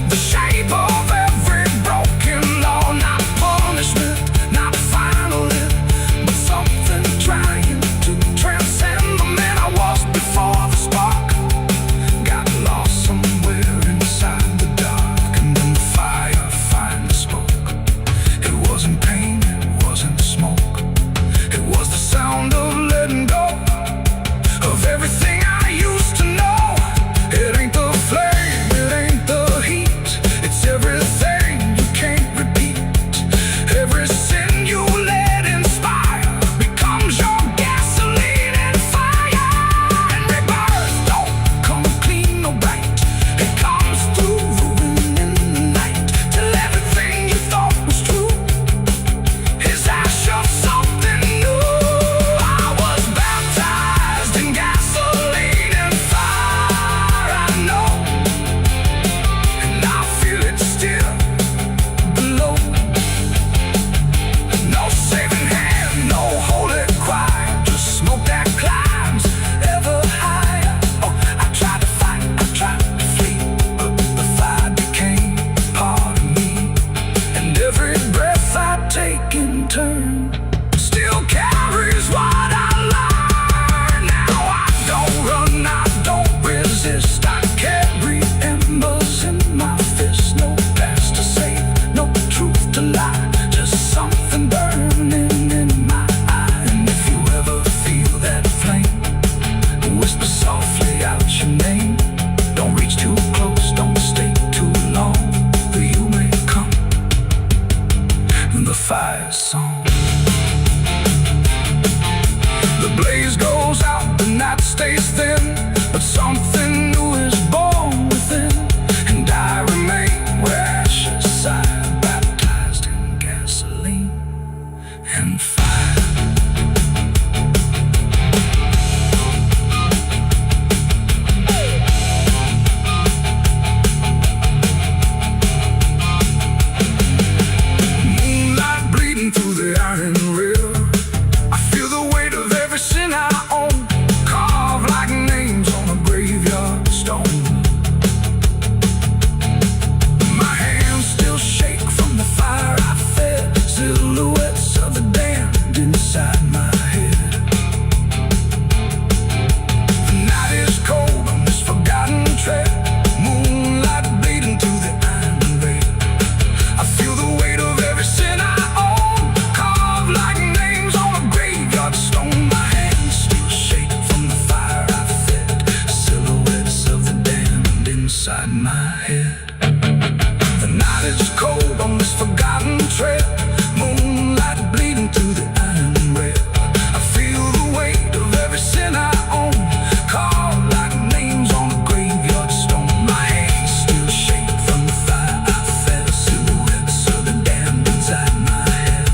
the shape of every broken law. Not punishment, not final end, but something trying to transcend the man I was before the spark got lost somewhere inside the dark. And then the fire finally spoke. It wasn't pain, it wasn't smoke, it was the sound of letting go of everything I used to know. It ain't the flame, it ain't the heat, it's everything you can't repeat. Every sin you let inspire becomes your gasoline and fire. And rebirth don't come clean or bright, it comes through ruin in the night, till everything you thought was true is ash of something new. I was baptized in gasoline and fire, I know, and I feel it still below. No saving hand, no holy choir, just smoke that climbs ever higher. Oh, I tried to fight, I tried to flee, but the fire became part of me. And every breath I take in turn still carries what I learned. Now I don't run, I don't resist, I carry embers in my fist. No past to save, no truth to lie, just something burning in my eye. And if you ever feel that flame, whisper softly out your name. Don't reach too close, don't stay too long, or you may come in the fire song. The blaze goes out, the night stays thin, but something new is born within. And I remain where ashes sigh, baptized in gasoline and fire. Moonlight bleeding through the iron rail, I feel the weight of every sin I own, carved like names on a graveyard stone. My hands still shake from the fire I fed, silhouettes of the damned inside my head. The night is cold on this forgotten trail, moonlight bleeding through the iron rail. I feel the weight of every sin I own, carved like names on a graveyard stone. My hands still shake from the fire I fed, silhouettes of the damned inside my head. The night is cold on this forgotten trail, moonlight bleeding through the iron rail. I feel the weight of every sin I own, carved like names on a graveyard stone. My hands still shake from the fire I fed, silhouettes of the damned inside my head.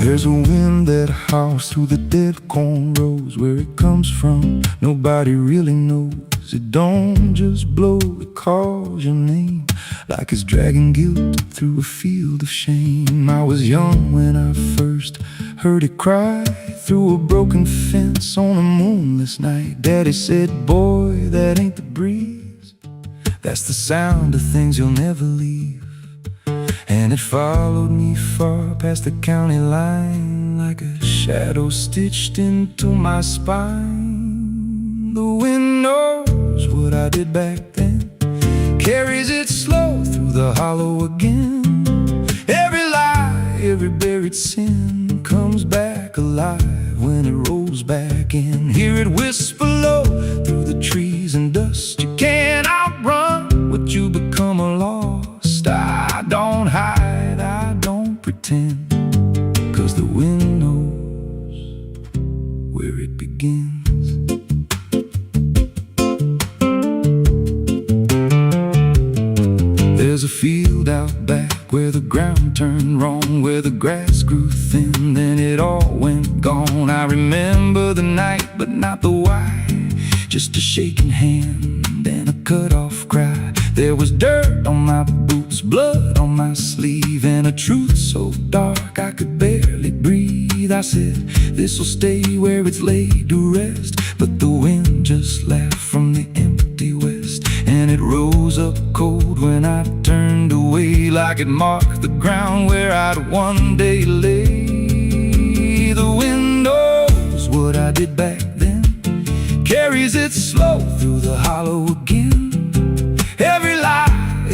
There's a wind that howls through the dead corn rows. Where it comes from, nobody really knows. It don't just blow, it calls your name, like it's dragging guilt through a field of shame. I was young when I first heard it cry through a broken fence on a moonless night. Daddy said, boy, that ain't the breeze, that's the sound of things you'll never leave. And it followed me far past the county line, like a shadow stitched into my spine. The wind knows what I did back then, carries it slow through the hollow again. Every lie, every buried sin comes back alive when it rolls back in. Hear it whisper low through the trees and dust. You can't outrun what you become lost. I don't hide, I don't pretend, 'cause the wind knows where it begins. There's a field out back where the ground turned wrong, where the grass grew thin, then it all went gone. I remember the night, but not the why. Just a shaking hand and a cut-off cry. There was dirt on my boots, blood on my sleeve, and a truth so dark I could barely breathe. I said, this'll stay where it's laid to rest, but the wind just laughed from the empty west, and it rose up cold when I turned away, like it marked the ground where I'd one day lay. The wind knows what I did back then, carries it slow through the hollow again. Every lie,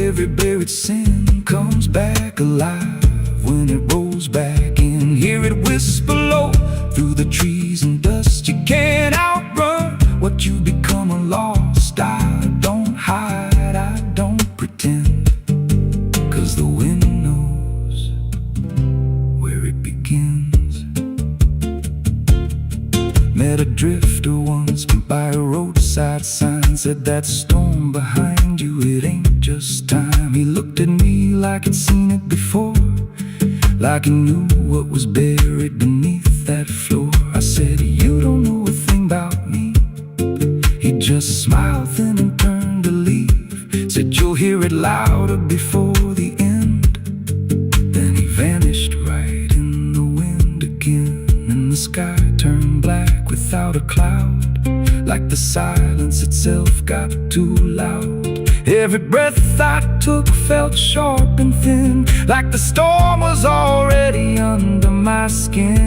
every buried sin comes back alive when it rolls back in. Hear it whisper low through the trees and dust. You can't outrun what you become lost. I don't hide, I don't pretend, 'cause the wind knows where it begins. Met a drifter once by a roadside sign, said that storm behind you, it ain't just time. He looked at me like he'd seen it before, like he knew what was buried beneath that floor. I said, you don't know a thing about me. He just smiled thin and turned to leave, said you'll hear it louder before the end. Then he vanished right in the wind again, and the sky turned black without a cloud, like the silence itself got too loud. Every breath I took felt sharp and thin, like the storm was already under my skin.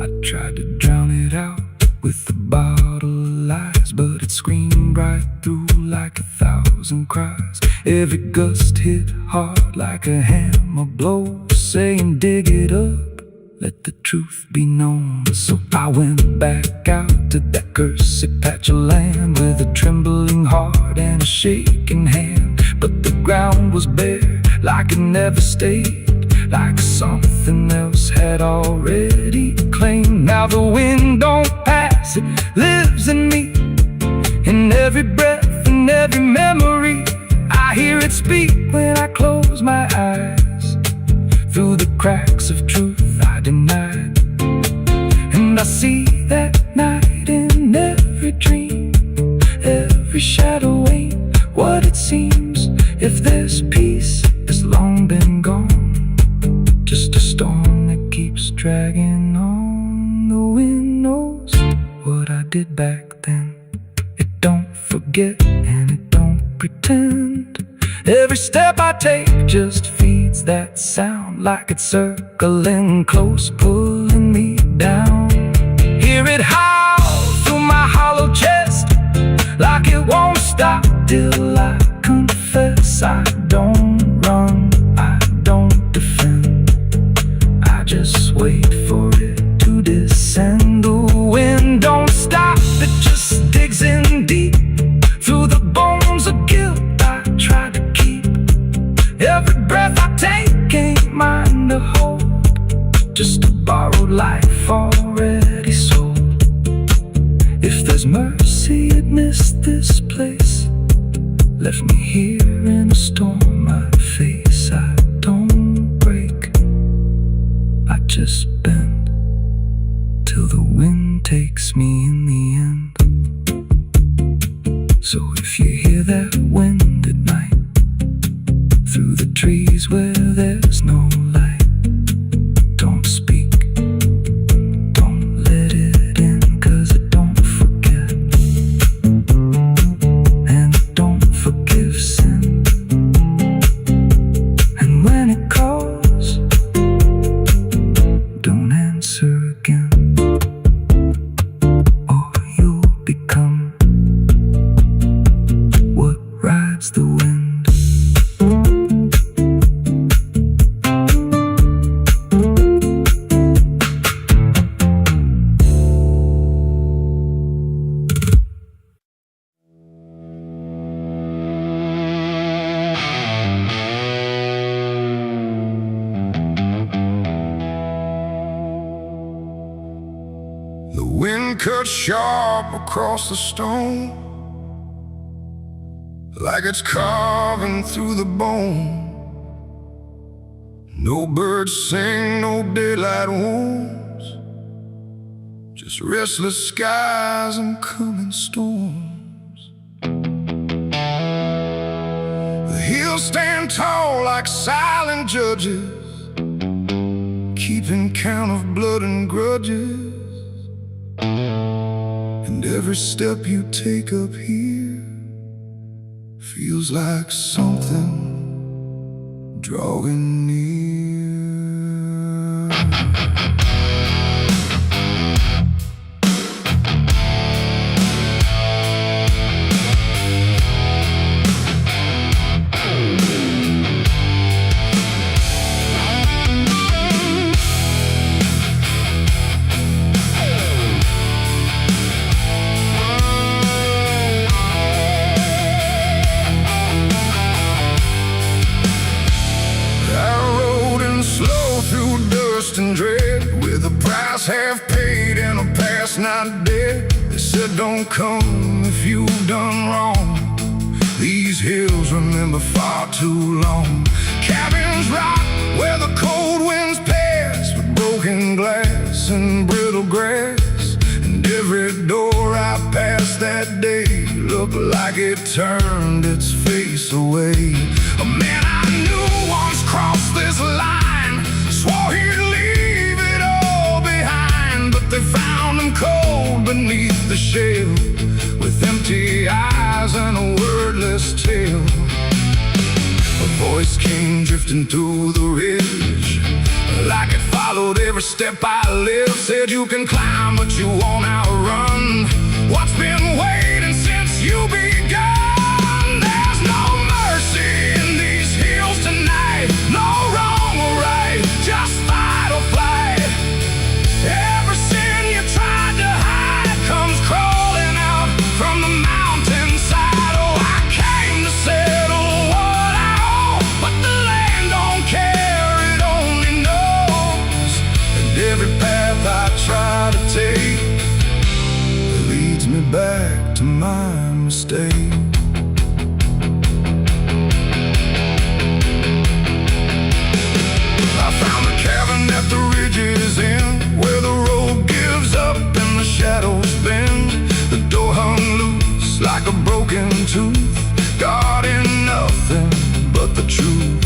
I tried to drown it out with a bottle of lies, but it screamed right through like 1,000 cries. Every gust hit hard like a hammer blow, saying dig it up, let the truth be known. So I went back out to that cursed patch of land with a trembling heart and a shaking hand. But the ground was bare, like it never stayed, like something else had already claimed. Now the wind don't pass, it lives in me, in every breath and every memory. I hear it speak when I close my eyes, through the cracks of truth I denied. And I see that night in every dream, every shadow ain't what it seems. If there's peace, it's long been gone, just a storm that keeps dragging on. The wind knows what I did back then. It don't forget and it don't pretend. Every step I take just feeds that sound, like it's circling close, pulling me down. Hear it howl through my hollow chest, like it won't stop till I confess. I don't run, I don't defend, I just wait for it to descend. The wind don't stop, it just digs in deep, through the bones of guilt I try to keep. Every breath I take ain't mine to hold, just a borrowed life already sold. If there's mercy, it missed this place, left me here in a storm I face. I don't break, I just bend, till the wind takes me in the end. So if you hear that wind at night, through the trees where there's no light, don't speak, don't let it in, 'cause it don't forget, and it don't forgive sin. And when it calls, don't answer again, or you'll become what fights the wind. The wind cut sharp across the stone, like it's carving through the bone. No birds sing, no daylight wounds, just restless skies and coming storms. The hills stand tall like silent judges, keeping count of blood and grudges. And every step you take up here feels like something drawing near. And dread, with a price half paid and a past not dead. They said don't come if you've done wrong. These hills remember far too long. Cabins rock where the cold winds pass, with broken glass and brittle grass. And every door I passed that day looked like it turned its face away. A man I knew once crossed this line, swore he'd leave it all behind, but they found him cold beneath the shell, with empty eyes and a wordless tale. A voice came drifting through the ridge, like it followed every step I lived. Said you can climb but you won't outrun what's been waiting since you begun. There's no mercy in these hills tonight, no wrong or right, just fight or flight. Every sin you tried to hide comes crawling out from the mountainside. Oh, I came to settle what I owe, but the land don't care, it only knows. And every path I try to take leads me back to my mistake. I found a cabin at the ridge's end, where the road gives up and the shadows bend. The door hung loose like a broken tooth, guarding nothing but the truth.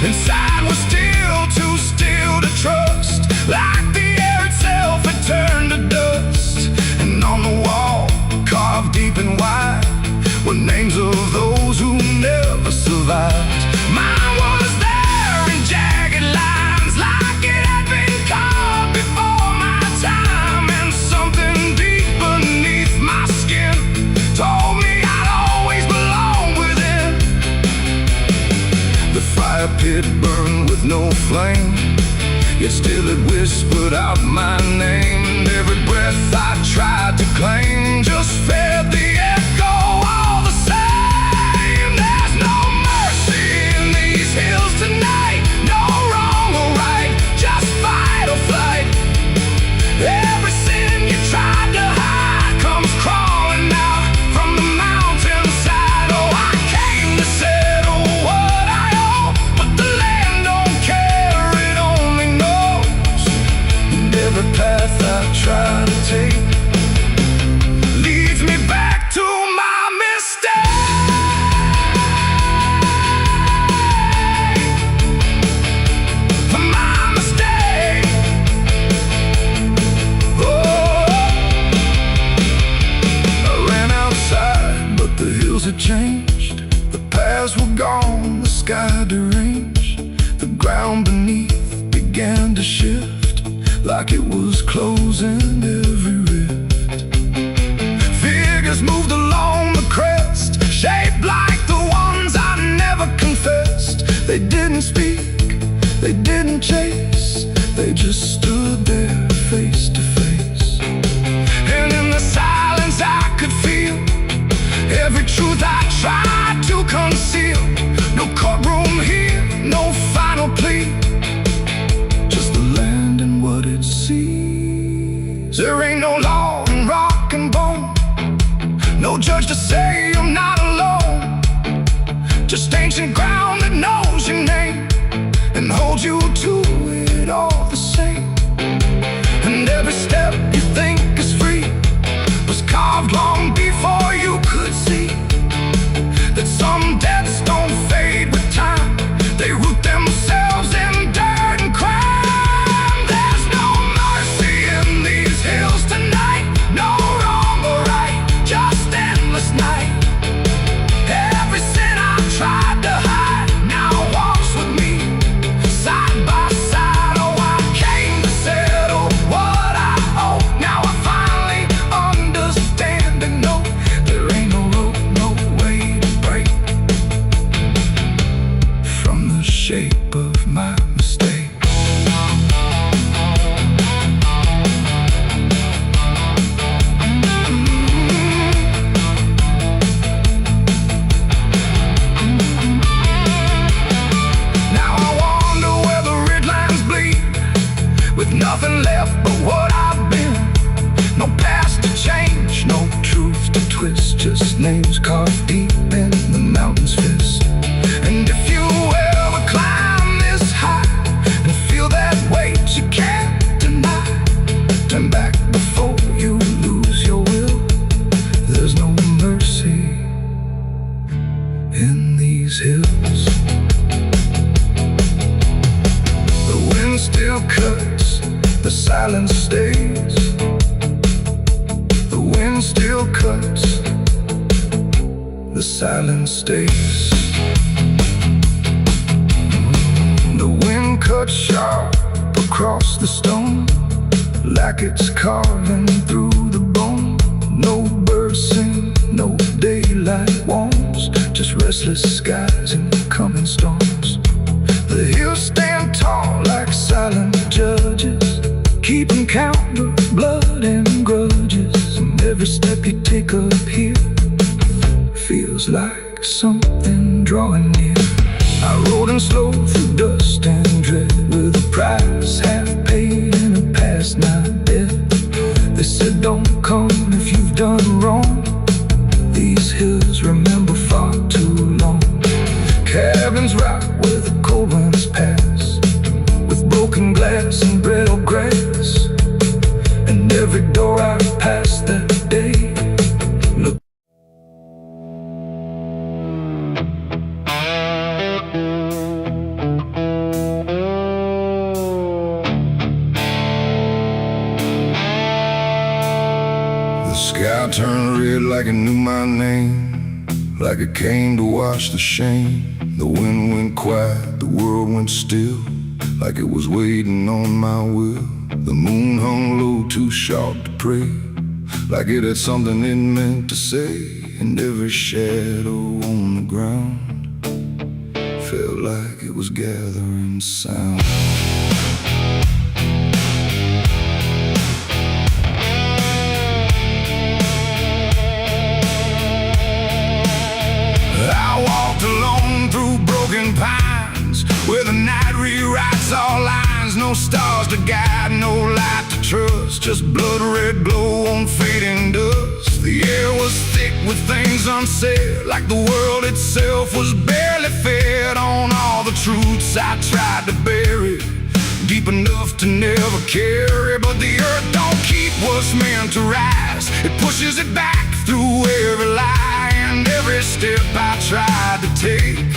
Inside was still too still to trust, like the air itself had turned to dust. And on the wall, carved deep and wide, were names of those who never survived. Mine was there in jagged lines, like it had been carved before my time. And something deep beneath my skin told me I'd always belong within. The fire pit burned with no flame, yet still it whispered out my name. And every breath I tried to claim just fed the echo all the same. There's no mercy in these hills tonight, no wrong or right, just fight or flight. Every sin you tried to hide comes crawling out from the mountainside. Oh, I came to settle what I owe, but the land don't care, it only knows. And every path I try to take leads me back to my mistake. My mistake. Oh, I ran outside, but the hills had changed. The paths were gone, the sky deranged. The ground beneath began to shift, like it was closing every rift. Figures moved along the crest, shaped like the one didn't speak, they didn't chase, they just stood there face to face. And in the silence I could feel every truth I tried to conceal. No courtroom here, no final plea, Just the land and what it sees. there ain't no law in rock and bone, no judge to say I'm not alone. Just ancient ground that knows your name and holds you to it all the same. And every step you think is free was carved long before you could see that some debts don't fade with time, they root themselves in dirt and crime. There's no mercy in these hills tonight, no wrong or right, just endless night. Every sin I tried to hide now walks with me, side by side. Oh, I came to settle what I owe. Now I finally understand and know there ain't no rope, no way to break from the shape of my mistake. Now I wonder where the red lines bleed, with nothing left but what I've been. No past to change, no truth to twist, just names carved deep in the mountain's fist. And if you ever climb this high and feel that weight you can't deny, turn back before you lose your will. There's no mercy in these hills. The wind still cuts, the silence stays. The wind still cuts, the silence stays. The wind cuts sharp across the stone, like it's carving through the bone. No birds sing, no daylight warms, just restless skies and coming storms. The hills stand tall like silent judges, keeping count of blood and grudges. And every step you take up here feels like something drawing near. I rode in slow through dust and dread, with a price half paid and a past not dead. They said don't come if you've done wrong, these hills remember far too long. Cabins rock where the cold winds pass, with broken glass and brittle grass. And every door I passed that day looked. The sky turned red like it knew my name, like it came to wash the shame. The wind went quiet, the world went still, like it was waiting on my will. The moon hung low, too sharp to pray, like it had something it meant to say. And every shadow on the ground felt like it was gathering sound. I walked alone through broken pines, where the night rewrites all lines. No stars to guide, no light to trust, just blood red glow on fading dust. The air was thick with things unsaid, like the world itself was barely fed on all the truths I tried to bury, deep enough to never carry. But the earth don't keep what's meant to rise, it pushes it back through every lie. And every step I tried to take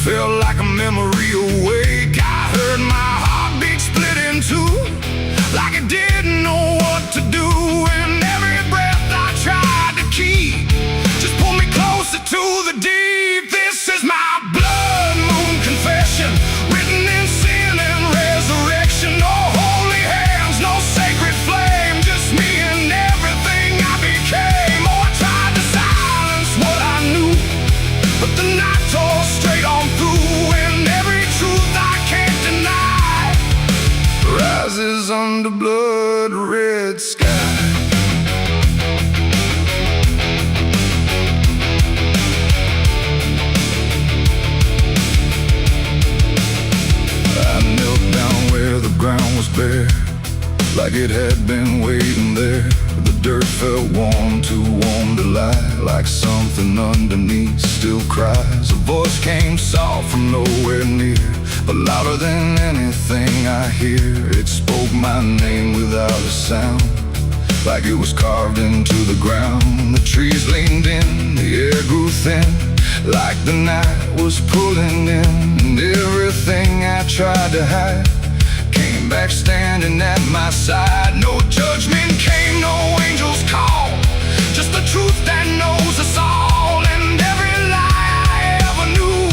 felt like a memory awake. I heard my heartbeat split in two, like it didn't know what to do. And every breath I tried to keep just pulled me closer to the deep. This is my blood moon confession, written in sin and resurrection. No holy hands, no sacred flame, just me and everything I became. Oh, I tried to silence what I knew, but the night tore straight on through. And every truth under blood red sky. I knelt down where the ground was bare, like it had been waiting there. The dirt felt warm, too warm to lie, like something underneath still cries. A voice came soft from nowhere near, but louder than anything I hear. It spoke my name without a sound, like it was carved into the ground. The trees leaned in, the air grew thin, like the night was pulling in. And everything I tried to hide came back standing at my side. No judgment came, no angel's call, just the truth that knows us all. And every lie I ever knew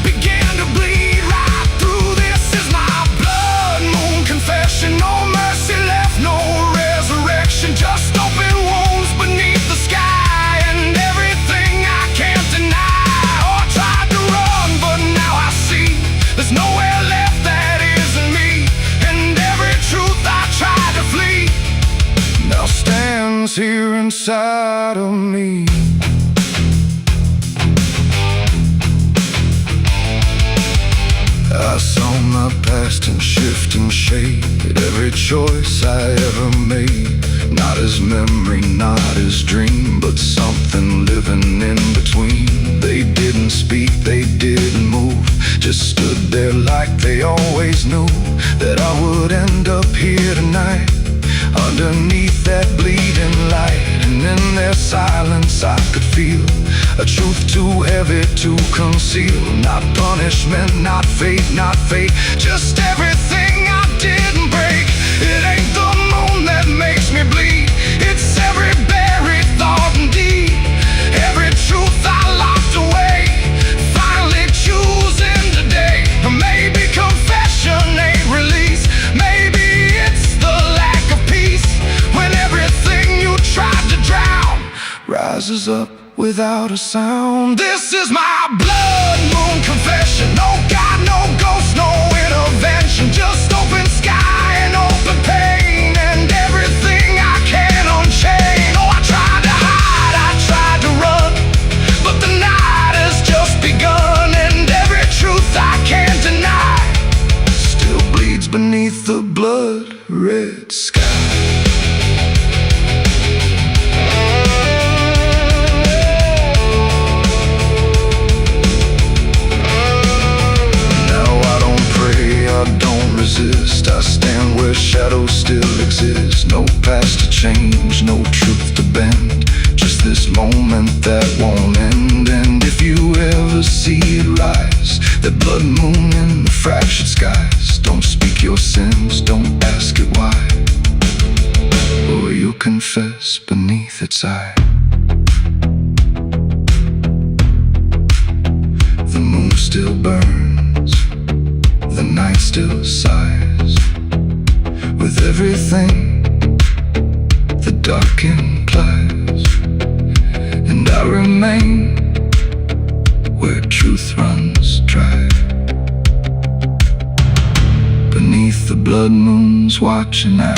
began to bleed right through. This is my blood moon confession. No mercy left, no resurrection, just open wounds beneath the sky. And everything I can't deny. Oh, I tried to run, but now I see there's nowhere left that isn't me. And every truth I tried to flee now stands here inside of me. I saw my past in shifting shade, every choice I ever made. Not as memory, not as dream, but something living in between. They didn't speak, they didn't move, just stood there like they always knew that I would end up here tonight, underneath that bleeding light. And in their silence I could feel a truth too heavy to conceal. Not punishment, not fate, not fate, just everything I didn't break. It ain't the moon that makes me bleed, it's every buried thought and deed, every truth I locked away, finally choosing today. Maybe confession ain't release, maybe it's the lack of peace, when everything you tried to drown rises up without a sound. This is my blood moon confession. No God, no ghost, no intervention, just open sky and open pain, and everything I can unchain. Oh, I tried to hide, I tried to run, but the night has just begun. And every truth I can't deny still bleeds beneath the blood red sky. I stand where shadows still exist. No past to change, no truth to bend, just this moment that won't end. And if you ever see it rise, that blood moon in the fractured skies, don't speak your sins, don't ask it why, or you'll confess beneath its eye. The moon still burns, the night still sighs, with everything the dark implies. And I remain where truth runs dry, beneath the blood moon's watching eye.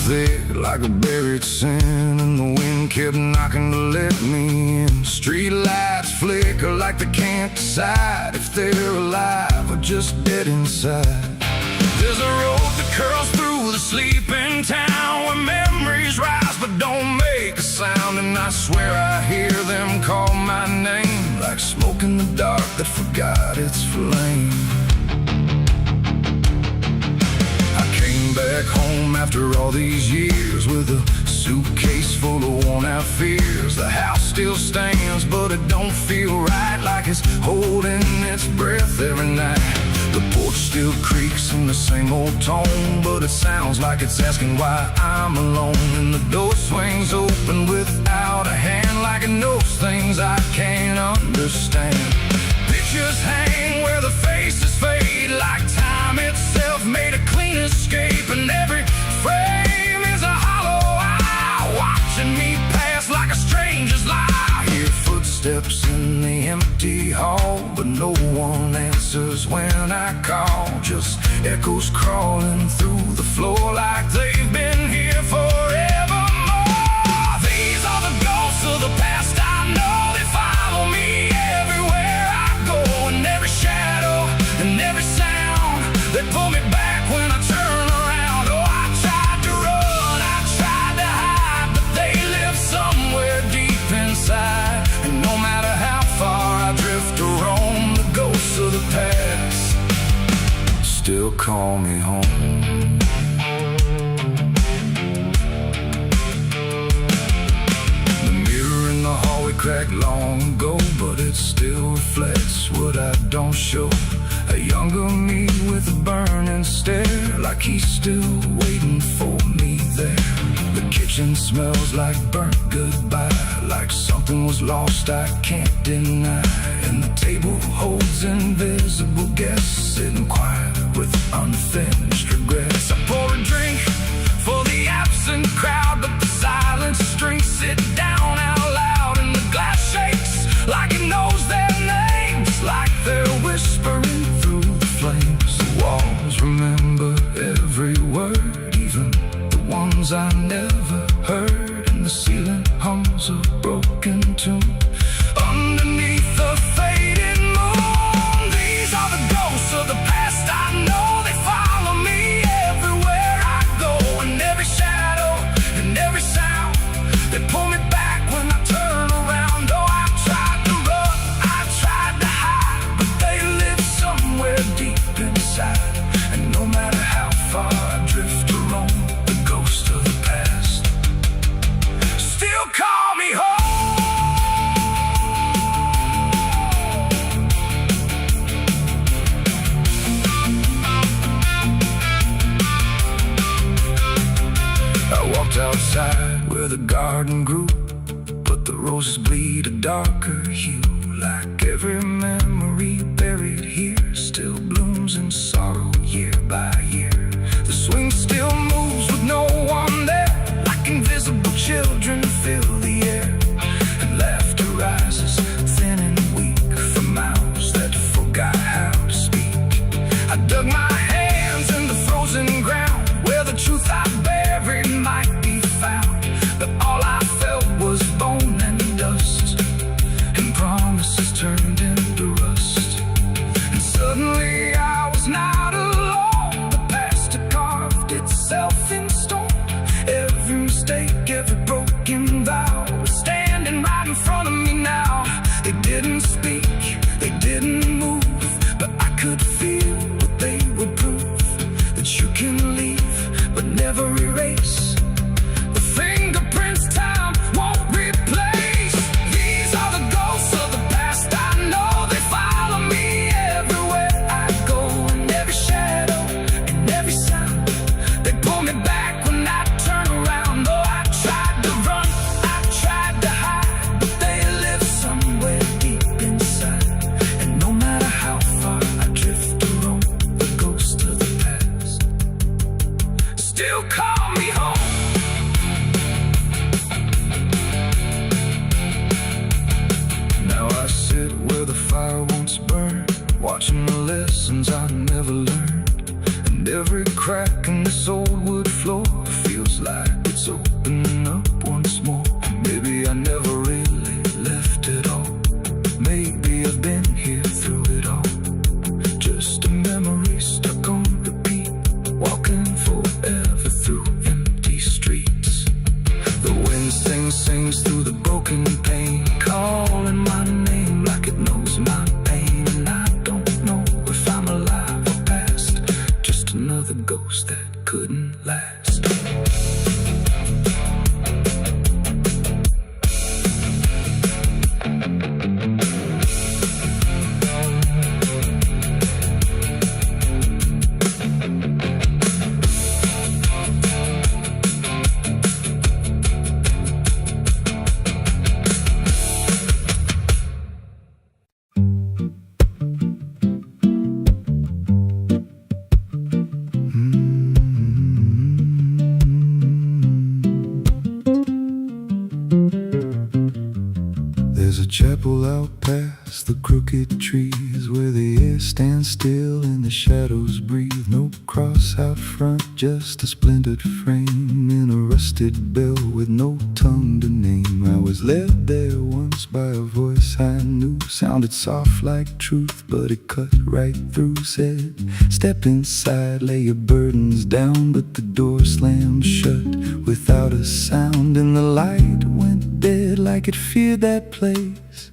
There like a buried sin, and the wind kept knocking to let me in. Street lights flicker like they can't decide if they're alive or just dead inside. There's a road that curls through the sleeping town, where memories rise but don't make a sound. And I swear I hear them call my name, like smoke in the dark that forgot its flame. Back home after all these years, with a suitcase full of worn out fears. The house still stands, but it don't feel right, like it's holding its breath every night. The porch still creaks in the same old tone, but it sounds like it's asking why I'm alone. And the door swings open without a hand, like it knows things I can't understand. Pictures hang where the faces fade, like time itself made a clean escape. And every frame is a hollow eye, watching me pass like a stranger's lie. I hear footsteps in the empty hall, but no one answers when I call. Just echoes crawling through the floor like they've been here forevermore. These are the ghosts of the past. I know they follow me everywhere I go, and every shadow and every sound. They pull me back when I turn around. Oh, I tried to run, I tried to hide, but they live somewhere deep inside. And no matter how far I drift or roam, the ghosts of the past still call me home. The mirror in the hallway cracked long ago, but it still reflects what I don't show. A younger me with a burning stare, like he's still waiting for me there. The kitchen smells like burnt goodbye, like something was lost I can't deny. And the table holds invisible guests, sitting quiet with unfinished regrets. I pour a drink for the absent crowd, but the silence drinks sit down out loud. And the glass shakes like it knows their names, like they're whispering through the flames. The walls remember every word, even the ones I never heard. And the ceiling hums a broken tune underneath the fading moon. These are the ghosts of the past. I know they follow me everywhere I go, and every shadow and every sound. They pull me back when I turn around. Oh, I tried to run, I tried to hide, but they live somewhere deep inside. And no matter how far I drift or roam, the ghost of the past still call me home. I walked outside where the garden grew, but the roses bleed a darker hue. Like every memory buried here still blooms in sorrow year by year. The swing still moves with no one there, like invisible children fill the air. And laughter rises thin and weak from mouths that forgot how to speak. I dug my hands in the frozen ground where the truth I buried might be found. But all I felt was bone and dust, and promises turned into rust. And suddenly I was not alone. The past had carved itself in stone. Every mistake, every broken vow was standing right in front of me now. They didn't speak, they didn't move, but I could feel what they would prove. That you can leave, but never erase the fingerprints time won't replace. These are the ghosts of the past. I know they follow me everywhere I go, and every shadow and every sound. They pull me back when I turn around. Oh, I tried to run, I tried to hide, but they live somewhere deep inside. And no matter how far I drift or roam, the ghost of the past still call me home. Now I sit where the fire once burned, watching the lessons I never learned. And every crack in this old wood floor feels like it's opening up once more. Maybe I never really left it all. Maybe I've been here through it all. Just a memory stuck on repeat, walking forever through empty streets. The wind sings through the broken pane, calling my name like it knows my pain. And I don't know if I'm alive or past, just another ghost that couldn't last. pull out past the crooked trees, where the air stands still and the shadows breathe. No cross out front, just a splintered frame in a rusted bell with no tongue to name. I was led there once by a voice I knew, sounded soft like truth, but it cut right through. Said, step inside, lay your burdens down, but the door slammed shut without a sound, and the light went dead like it feared that place,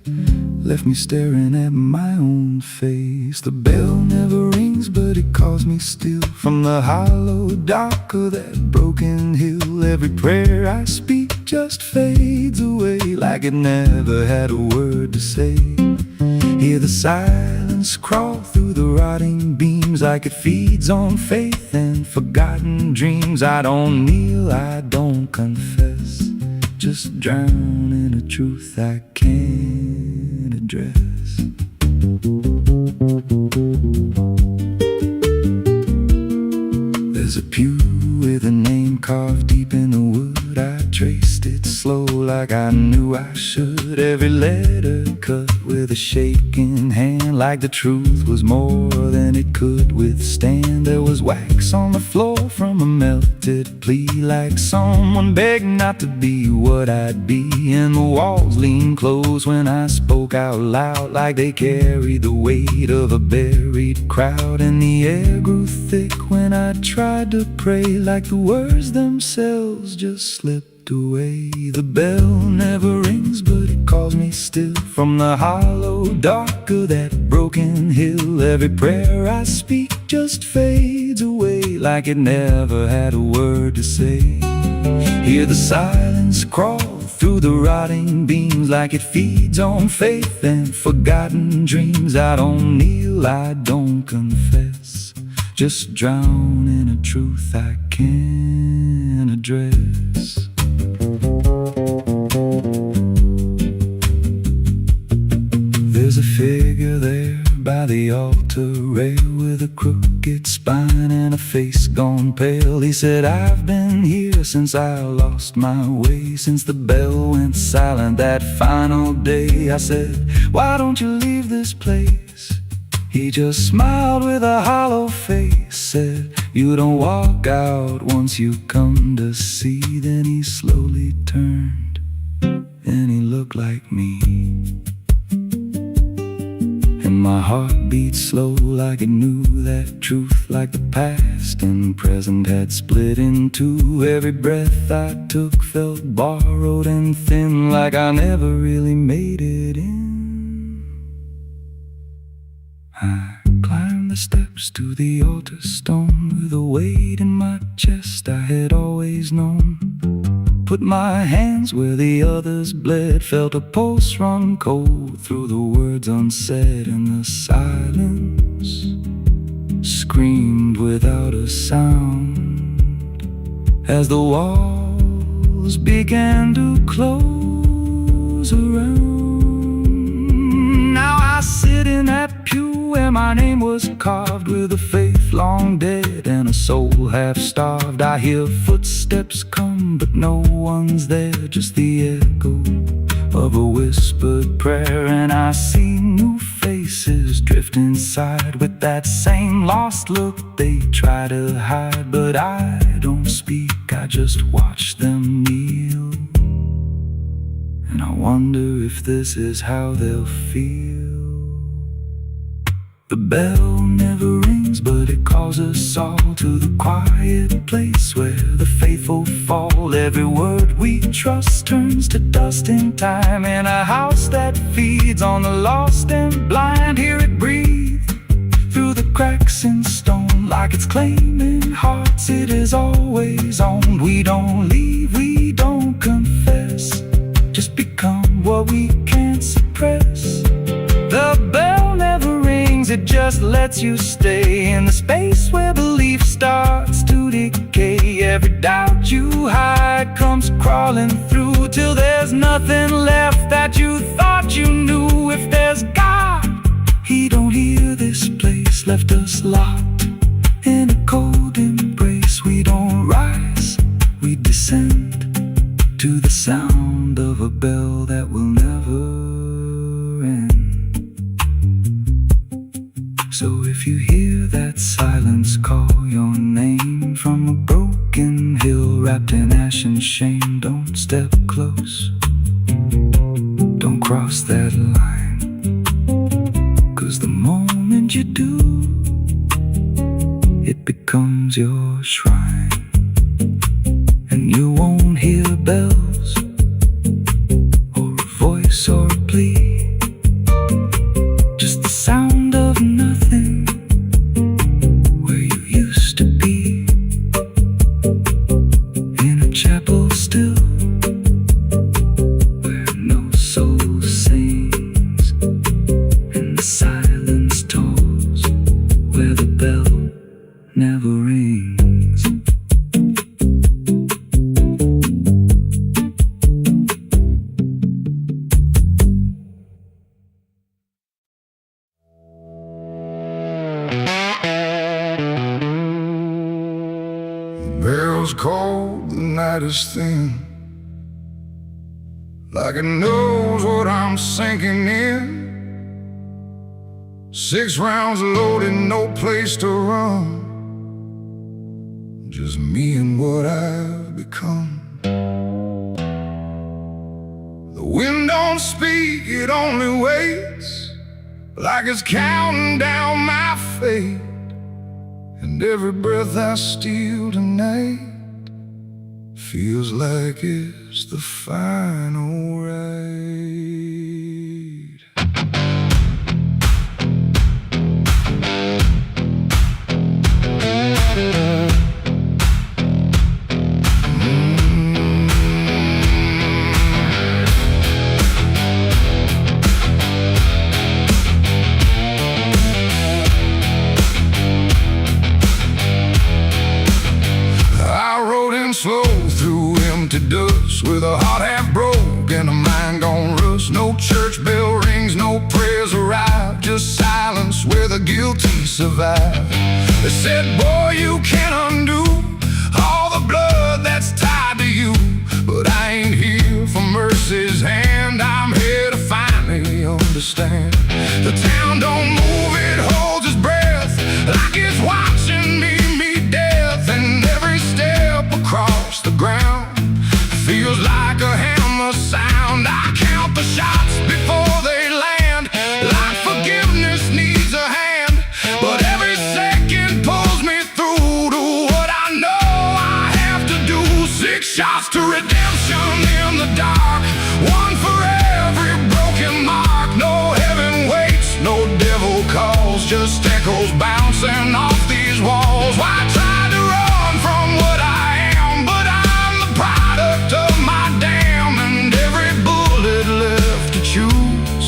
left me staring at my own face. The bell never rings, but it calls me still from the hollow dark of that broken hill. Every prayer I speak just fades away like it never had a word to say. Hear the silence crawl through the rotting beams like it feeds on faith and forgotten dreams. I don't kneel, I don't confess, just drown in a truth I can't address. There's a pew with a name carved deep in the wood. I traced it slow like I knew I should. Every letter cut with a shaking hand, like the truth was more than it could withstand. There was wax on the floor from a melted plea, like someone begged not to be what I'd be. And the walls leaned close when I spoke out loud, like they carried the weight of a buried crowd. And the air grew thick when I tried to pray, like the words themselves just slipped away. The bell never rings, but it calls me still from the hollow dark of that broken hill. Every prayer I speak just fades away like it never had a word to say. Hear the silence crawl through the rotting beams like it feeds on faith and forgotten dreams. I don't kneel, I don't confess, just drown in a truth I can't address. There's a figure there by the altar rail with a crooked spine and a face gone pale. He said, I've been here since I lost my way, since the bell went silent that final day. I said, why don't you leave this place? He just smiled with a hollow face, said, you don't walk out once you come to see. Then he slowly turned and he looked like me. And my heart beat slow like it knew that truth, like the past and present had split in two. Every breath I took felt borrowed and thin, like I never really made it in. I climbed the steps to the altar stone with a weight in my chest I had always known. Put my hands where the others bled, felt a pulse run cold through the words unsaid, and the silence screamed without a sound as the walls began to close around. Now I sit in that pew where my name was carved, with a faith long dead and a soul half starved. I hear footsteps come, but no one's there, just the echo of a whispered prayer. And I see new faces drift inside with that same lost look they try to hide. But I don't speak, I just watch them kneel, and I wonder if this is how they'll feel. The bell never rings, but it calls us all to the quiet place where the faithful fall. Every word we trust turns to dust in time, in a house that feeds on the lost and blind. Hear it breathe through the cracks in stone, like it's claiming hearts it is always owned. We don't leave, we don't confess, just become what we can't suppress. The bell never rings, it just lets you stay in the space where belief starts to decay. Every doubt you hide comes crawling through till there's nothing left that you thought you knew. If there's God, He don't hear this place, left us locked in a cold embrace. We don't rise, we descend to the sound of a bell that will never if you hear that silence call your name from a broken hill wrapped in ash and shame, don't step close, don't cross that line, 'cause the moment you do, it becomes your shrine. And you won't hear bells or a voice or a plea, just the sound of nothing where you used to be, in a chapel still where no soul sings and the silence tolls, where the bell never rings. Bells cold, the night is thin, like it knows what I'm sinking in. 6 rounds loaded, no place to run, just me and what I've become. The wind don't speak, it only waits, like it's counting down my fate. And every breath I steal tonight feels like it's the final ride. Slow through empty dust, with a heart half broke and a mind gone rust. No church bell rings, no prayers arrive, just silence where the guilty survive. They said, boy, you can't undo all the blood that's tied to you, but I ain't here for mercy's hand, I'm here to finally understand. The town don't move, it holds its breath, like it's watching me meet death. And every step across the ground feels like a hammer sound. I count the shots before they land, like forgiveness needs a hand, but every second pulls me through to what I know I have to do. 6 shots to redemption in the dark, one for every broken mark. No heaven waits, no devil calls, just echoes bouncing off these walls. Why try to run from what I am, but I'm the product of my damn, and every bullet left to choose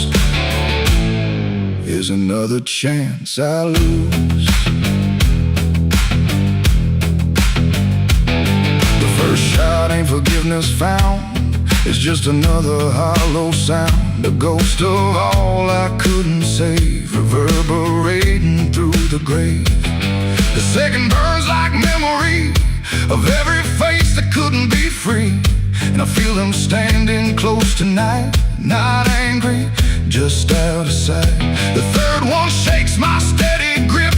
is another chance I lose. The first shot ain't forgiveness found, it's just another hollow sound, the ghost of all I couldn't save, reverberating through the grave. The second burns like memory of every face that couldn't be free, and I feel them standing close tonight, not angry, just out of sight. The third one shakes my steady grip,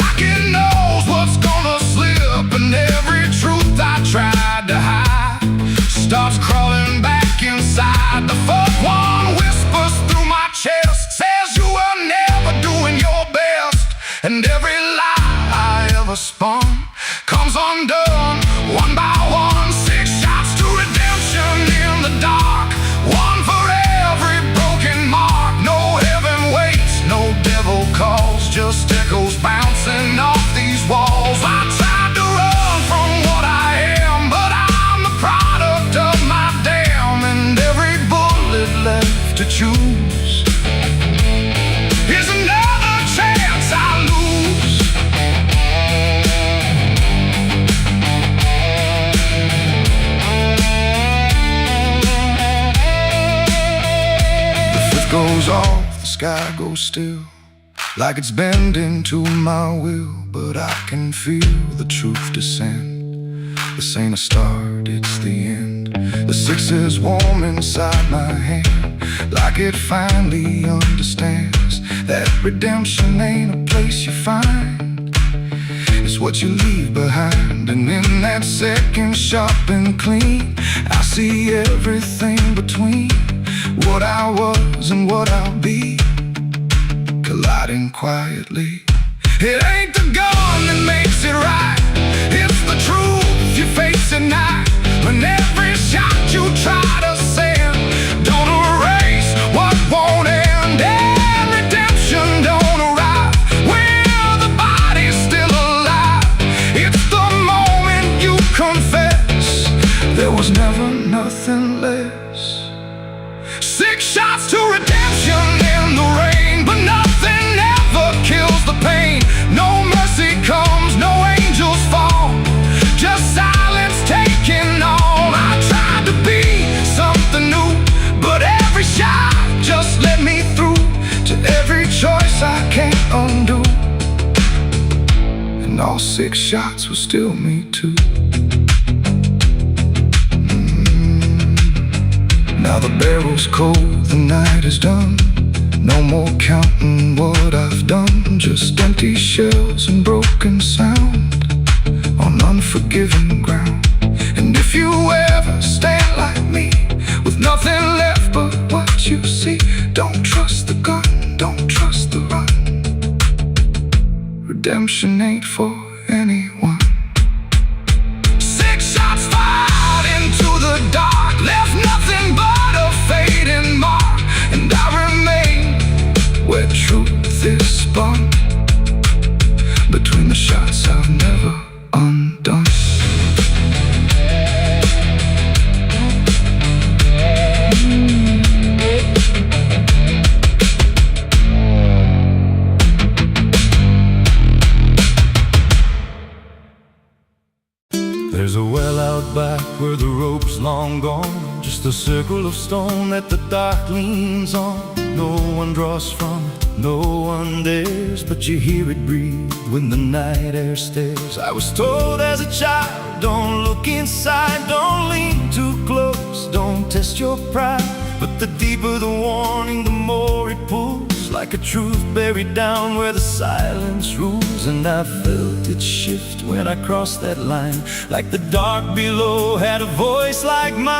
like it knows what's gonna slip, and every truth I tried to hide starts crawling back inside. The fourth one whispers through my chest, says you were never doing your best, and every lie I ever spun comes undone, one by one. 6 shots to redemption in the dark, one for every broken mark. No heaven waits, no devil calls, just echoes bouncing off these walls. I tried to run from what I am, but I'm the product of my damn, and every bullet left to choose is another chance I lose. The fifth goes off, the sky goes still, like it's bending to my will, but I can feel the truth descend. This ain't a start, it's the end. The 6 is warm inside my hand, like it finally understands that redemption ain't a place you find. It's what you leave behind. And in that second sharp and clean, I see everything between what I was and what I'll be, colliding quietly. It ain't the gun that makes it right, it's the truth you face at night. When every shot you try to send don't erase what won't end, and redemption don't arrive when the body's still alive. It's the moment you confess there was never nothing less. 6 shots to redemption in the rain, but nothing ever kills the pain. No mercy comes, no angels fall, just silence taking all. I tried to be something new, but every shot just let me through to every choice I can't undo. And all 6 shots were still me too. Now the barrel's cold, the night is done. No more counting what I've done, just empty shells and broken sound on unforgiving ground. And if you ever stand like me, with nothing left but what you see, don't trust the gun, don't trust the run. Redemption ain't for anyone. 6 shots fired into the dark, left nothing but a fading mark. And I remain where truth is spun, between the shots I've never undone. There's a well out back where the rope's long gone, just a circle of stone that the dark leans on. No one draws from it, no one dares, but you hear it breathe when the night air stares. I was told as a child, don't look inside, don't lean too close, don't test your pride. But the deeper the warning, the more it pulls, like a truth buried down where the silence rules. And I felt it shift when I crossed that line, like the dark below had a voice like mine.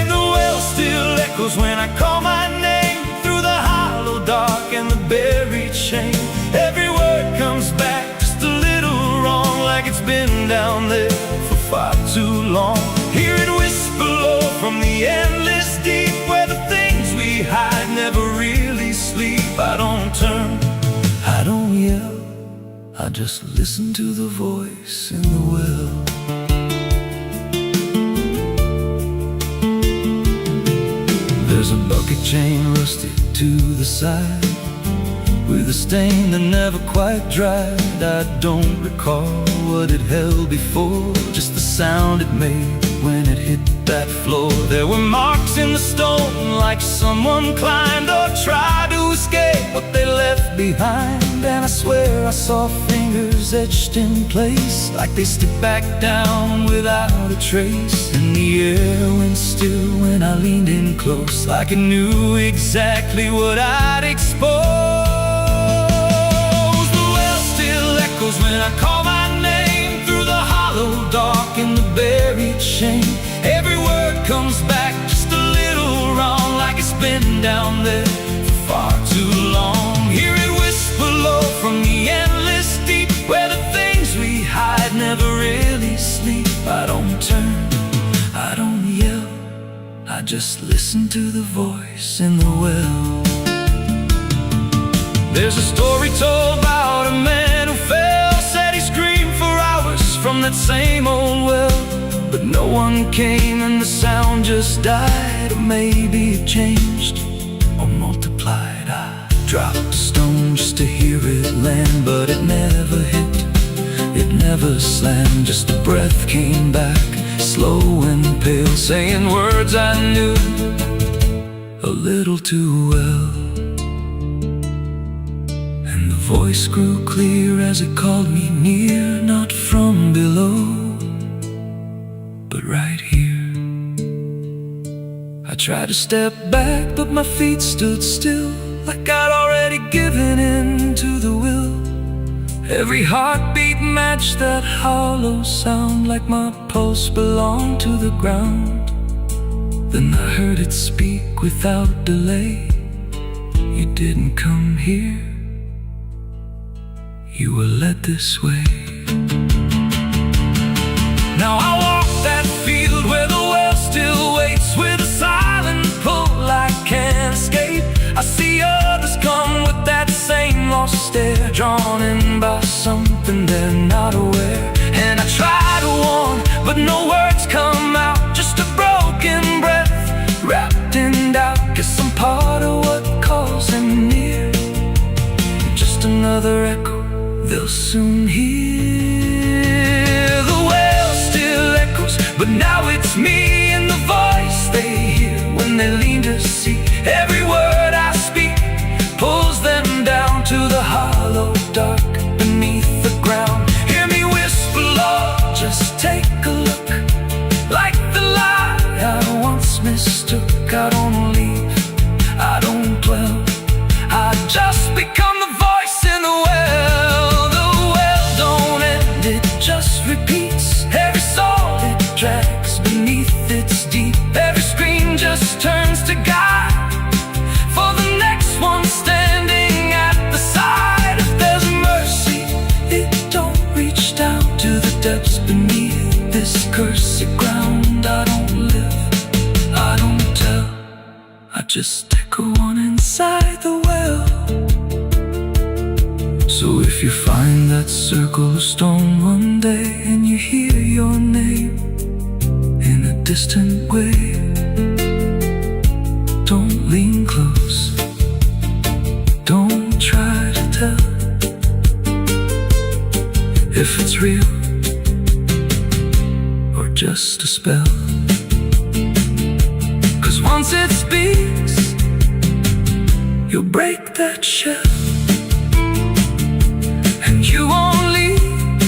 The well still echoes when I call my name, through the hollow dark and the buried shame. Every word comes back just a little wrong, like it's been down there for far too long. Hear it whisper low from the endless deep, where the things we hide never really sleep. I don't turn, I don't yell, I just listen to the voice in the well. There's a bucket chain rusted to the side, with a stain that never quite dried. I don't recall what it held before, just the sound it made when it hit that floor. There were marks in the stone, like someone climbed or tried to escape what they left behind. And I swear I saw fingers etched in place, like they slipped back down without a trace. And the air went still when I leaned in close, like it knew exactly what I'd expose. The well still echoes when I call my name, through the hollow dark and the buried shame. Every word comes back just a little wrong, like it's been down there for far too long. Hear it whisper low from the endless deep, where the things we hide never really sleep. I don't turn, I don't yell, I just listen to the voice in the well. There's a story told about a man who fell, said he screamed for hours from that same old well, but no one came and the sound just died. Or maybe it changed or multiplied. I dropped a stone just to hear it land, but it never hit, it never slammed. Just a breath came back, slow and pale, saying words I knew a little too well. And the voice grew clear as it called me near, not from below, but right here. I tried to step back, but my feet stood still, like I'd already given in to the will. Every heartbeat matched that hollow sound, like my pulse belonged to the ground. Then I heard it speak without delay. You didn't come here, you were led this way. Now I walk that field where the well still waits, with a silent pull I can't escape. I see others come with that same lost stare, drawn in by something they're not aware. And I try to warn, but no words come out, just a broken breath wrapped in doubt. Guess I'm part of what calls them near, just another echo they'll soon hear. The well still echoes, but now it's me and the voice they hear when they lean to see. Every word I speak pulls them down to the hollow dark beneath the ground. Hear me whisper, Lord, just take a look, like the lie I once mistook. I don't leave, I don't dwell, I just become the voice in the well. The well don't end, it just repeats. Every soul it drags beneath its deep. Every scream just turns to guide for the next one standing at the side. If there's mercy, it don't reach down to the depths beneath this cursed ground. I don't live, I don't tell, I just echo on inside the well. So if you find that circle of stone one day, and you hear your name in a distant way, don't lean close, don't try to tell if it's real or just a spell. 'Cause once it speaks, you'll break that shell, and you won't leave,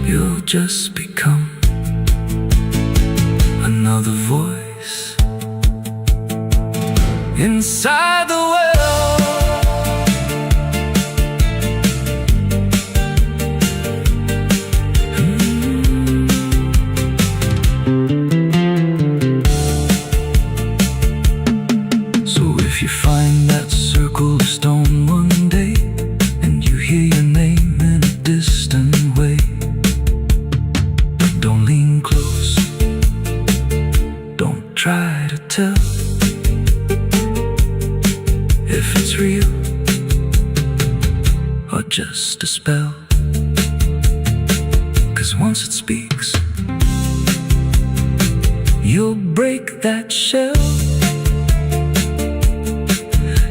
you'll just become another voice inside the well. So if you find that circle of stone one day, and you hear your name in a distant way, don't lean close, don't try to tell if it's real or just a spell. 'Cause once it speaks, you'll break that shell,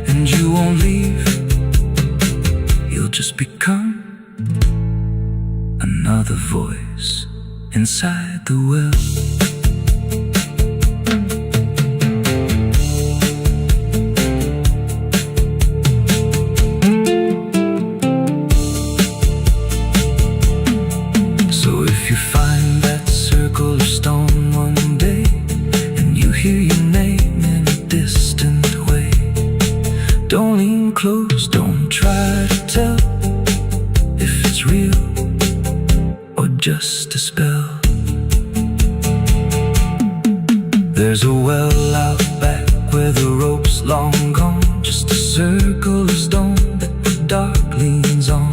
and you won't leave, you'll just become another voice inside the well. Close, don't try to tell if it's real or just a spell. There's a well out back where the rope's long gone, just a circle of stone that the dark leans on.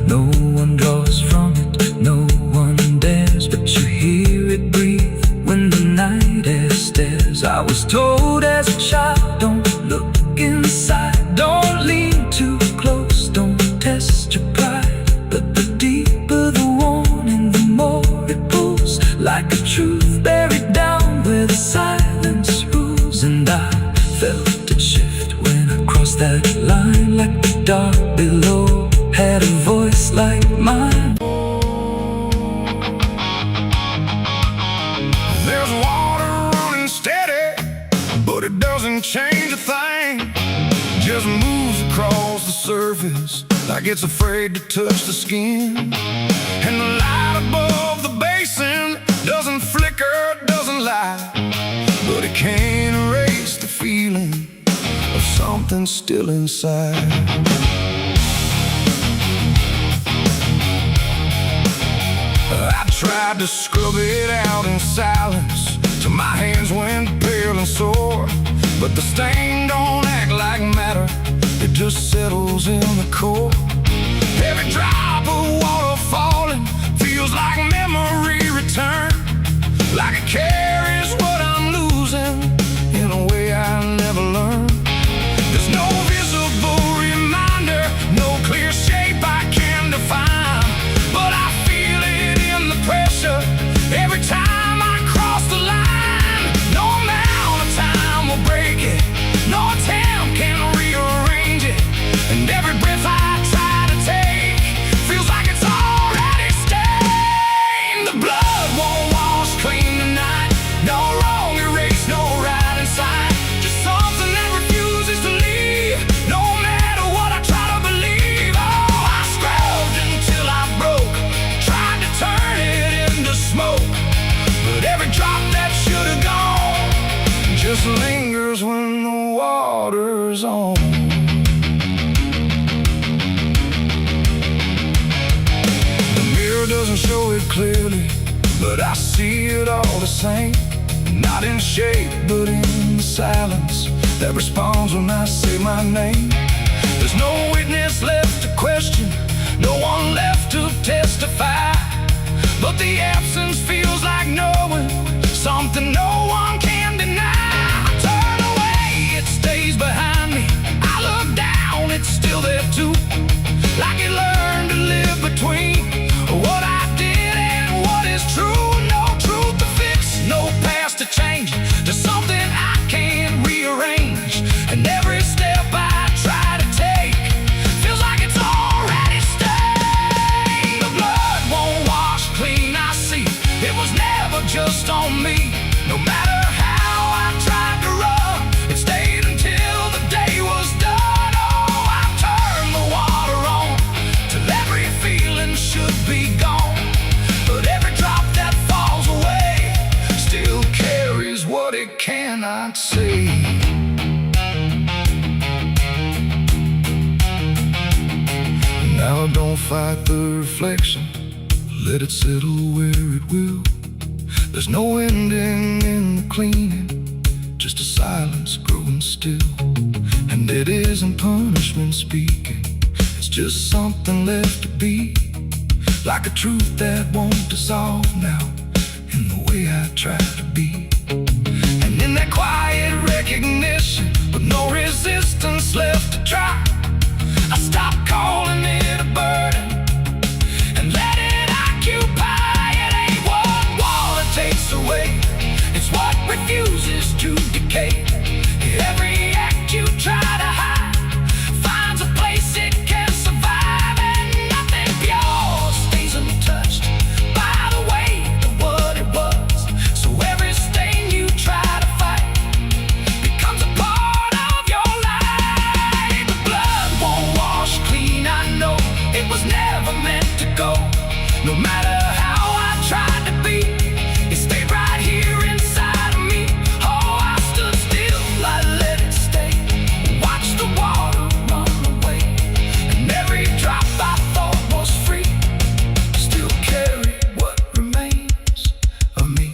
No one draws from it, no one dares, but you hear it breathe when the night air stares. I was told as a child, don't look inside, don't lean too close, don't test your pride. But the deeper the warning, the more it pulls, like a truth buried down where the silence rules. And I felt it shift when I crossed that line, like the dark below had a voice like mine. There's water running steady, but it doesn't change a thing. Just moves across the surface like it's afraid to touch the skin. And the light above the basin doesn't flicker, doesn't lie, but it can't erase the feeling of something something still inside. I tried to scrub it out in silence till my hands went pale and sore, but the stain don't act like matter, it just settles in the core. Every drop of water falling feels like memory return, like it carries what I'm losing in a way I never learned. There's no visible reminder, no clear shape I can define, but I feel it in the pressure every time I cross the line. No amount of time will break it, no attempt can rearrange it, and every breath I try to take feels like it's already stained. The blood won't wash clean tonight, no wrong erased, no right inside, just something that refuses to leave, no matter what I try to believe. Oh, I scrubbed until I broke, tried to turn it into smoke, but every drop that should have gone just lingers when the water's on. The mirror doesn't show it clearly, but I see it all the same. Not in shape, but in the silence that responds when I say my name. There's no witness left to question, no one left to testify, but the absence feels like knowing something no one can deny. I turn away, it stays behind me. I look down, it's still there too, like it learned to live between what I did and what is true. No truth to fix, no past to change, there's something I can't rearrange, and every step I try to take feels like it's already stained. The blood won't wash clean, I see it was never just on me. No matter how I tried to run, it stayed until the day was done. Oh, I turned the water on till every feeling should be gone, but every drop that falls away still carries what it cannot see. Now don't fight the reflection, let it settle where it will. There's no ending in the cleaning, just a silence growing still. And it isn't punishment speaking, it's just something left to be, like a truth that won't dissolve now in the way I try to be. And in that quiet recognition, with no resistance left to try, I stop calling it a burden and let it occupy. It ain't what water takes away, it's what refuses to decay. Every act you try to hide finds a place it can survive, and nothing pure stays untouched by the weight of what it was. So every stain you try to fight becomes a part of your life. The blood won't wash clean, I know it was never meant to go. No matter how I tried to be, it stayed right here inside of me. Oh, I stood still, I let it stay, watched the water run away, and every drop I thought was free still carried what remains of me.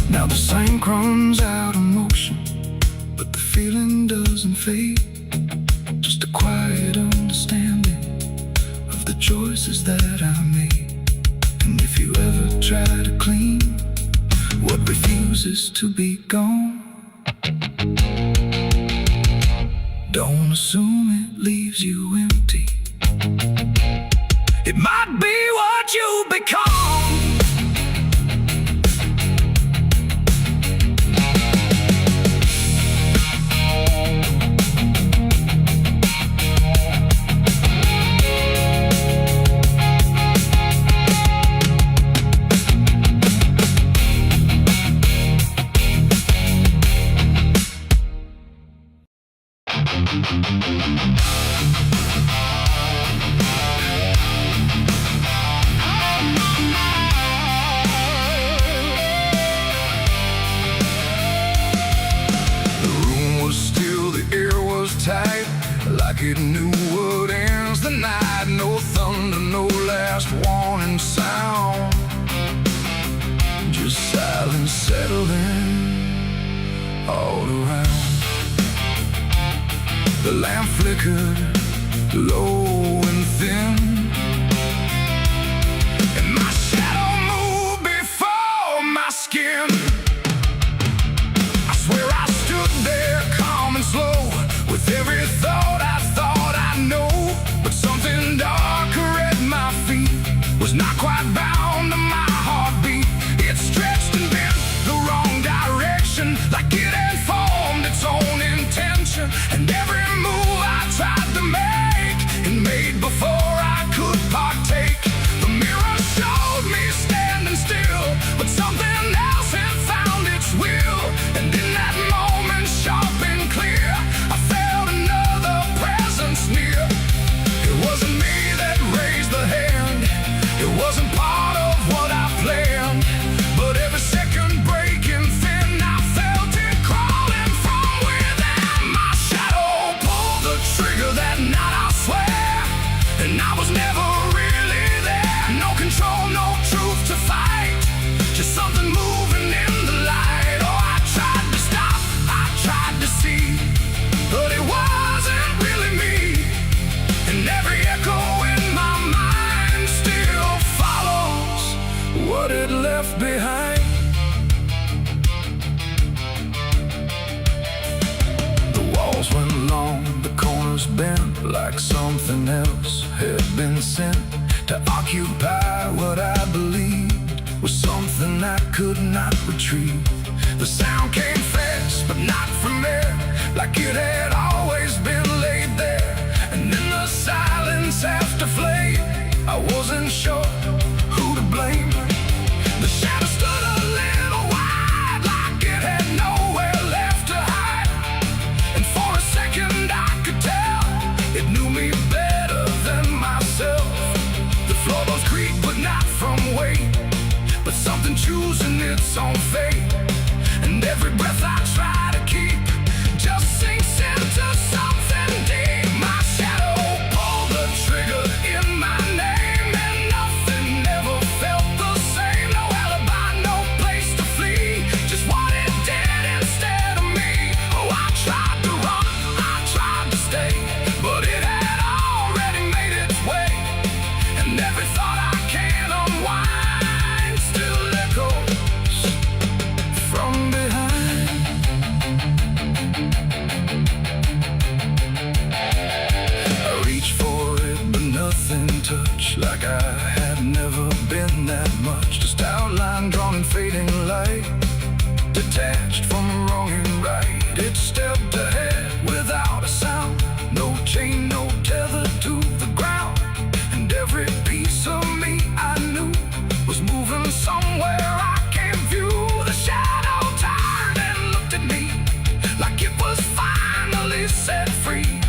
Now the same crumbs out of motion, but the feeling doesn't fade, just a quiet understanding of the choices that I made. And if you ever try to clean what refuses to be gone, don't assume it leaves you empty. It might be what you become. like it knew what ends the night. No thunder, no last warning sound, just silence settling all around. The lamp flickered low and thin, and my shadow moved before my skin. I swear I stood there calm and slow, with every thought I know. But something darker at my feet was not quite bound to my heartbeat. It stretched and bent the wrong direction, like it had formed its own intention. And every move I tried to make, it made before I could partake. The mirror showed me standing still, but something else had found its will. And in that moment, sharp and clear, I felt another presence near. It wasn't me that raised the hand, it wasn't part of what I planned, but every second breaking thin, I felt it crawling from within. My shadow pulled the trigger that night, I swear, and I was never really there. No control, no truth to fight, just something moving in the light. Oh, I tried to stop, I tried to see, but it wasn't really me. And every echo in my mind still follows what it left behind. The walls went long, the corners bent, like something else had been sent to occupy what I believed was something I could not retrieve. The sound came fast, but not from there, like it had always been laid there. And in the silence after flame, I wasn't sure who to blame. The shadow stood a little wide, like it had nowhere left to hide. And for a second I could tell it knew me better than myself. The floorboards creak, but not from weight, but something choosing its own fate. And every breath I try to keep just sinks into something deep. My shadow pulled the trigger in my name, and nothing ever felt the same. No alibi, no place to flee, just what it did instead of me. Oh, I tried to run, I tried to stay, but it had already made its way. And every thought I can't unwind still echoes from behind. I reached for it, but nothing touched, like I had never been that much. Just outline drawn in fading light, detached from wrong and right. It stepped ahead without a sound, no chain, no tether to the ground. And every piece of me I knew was moving somewhere I can't view. The shadow turned and looked at me, like it was finally set free.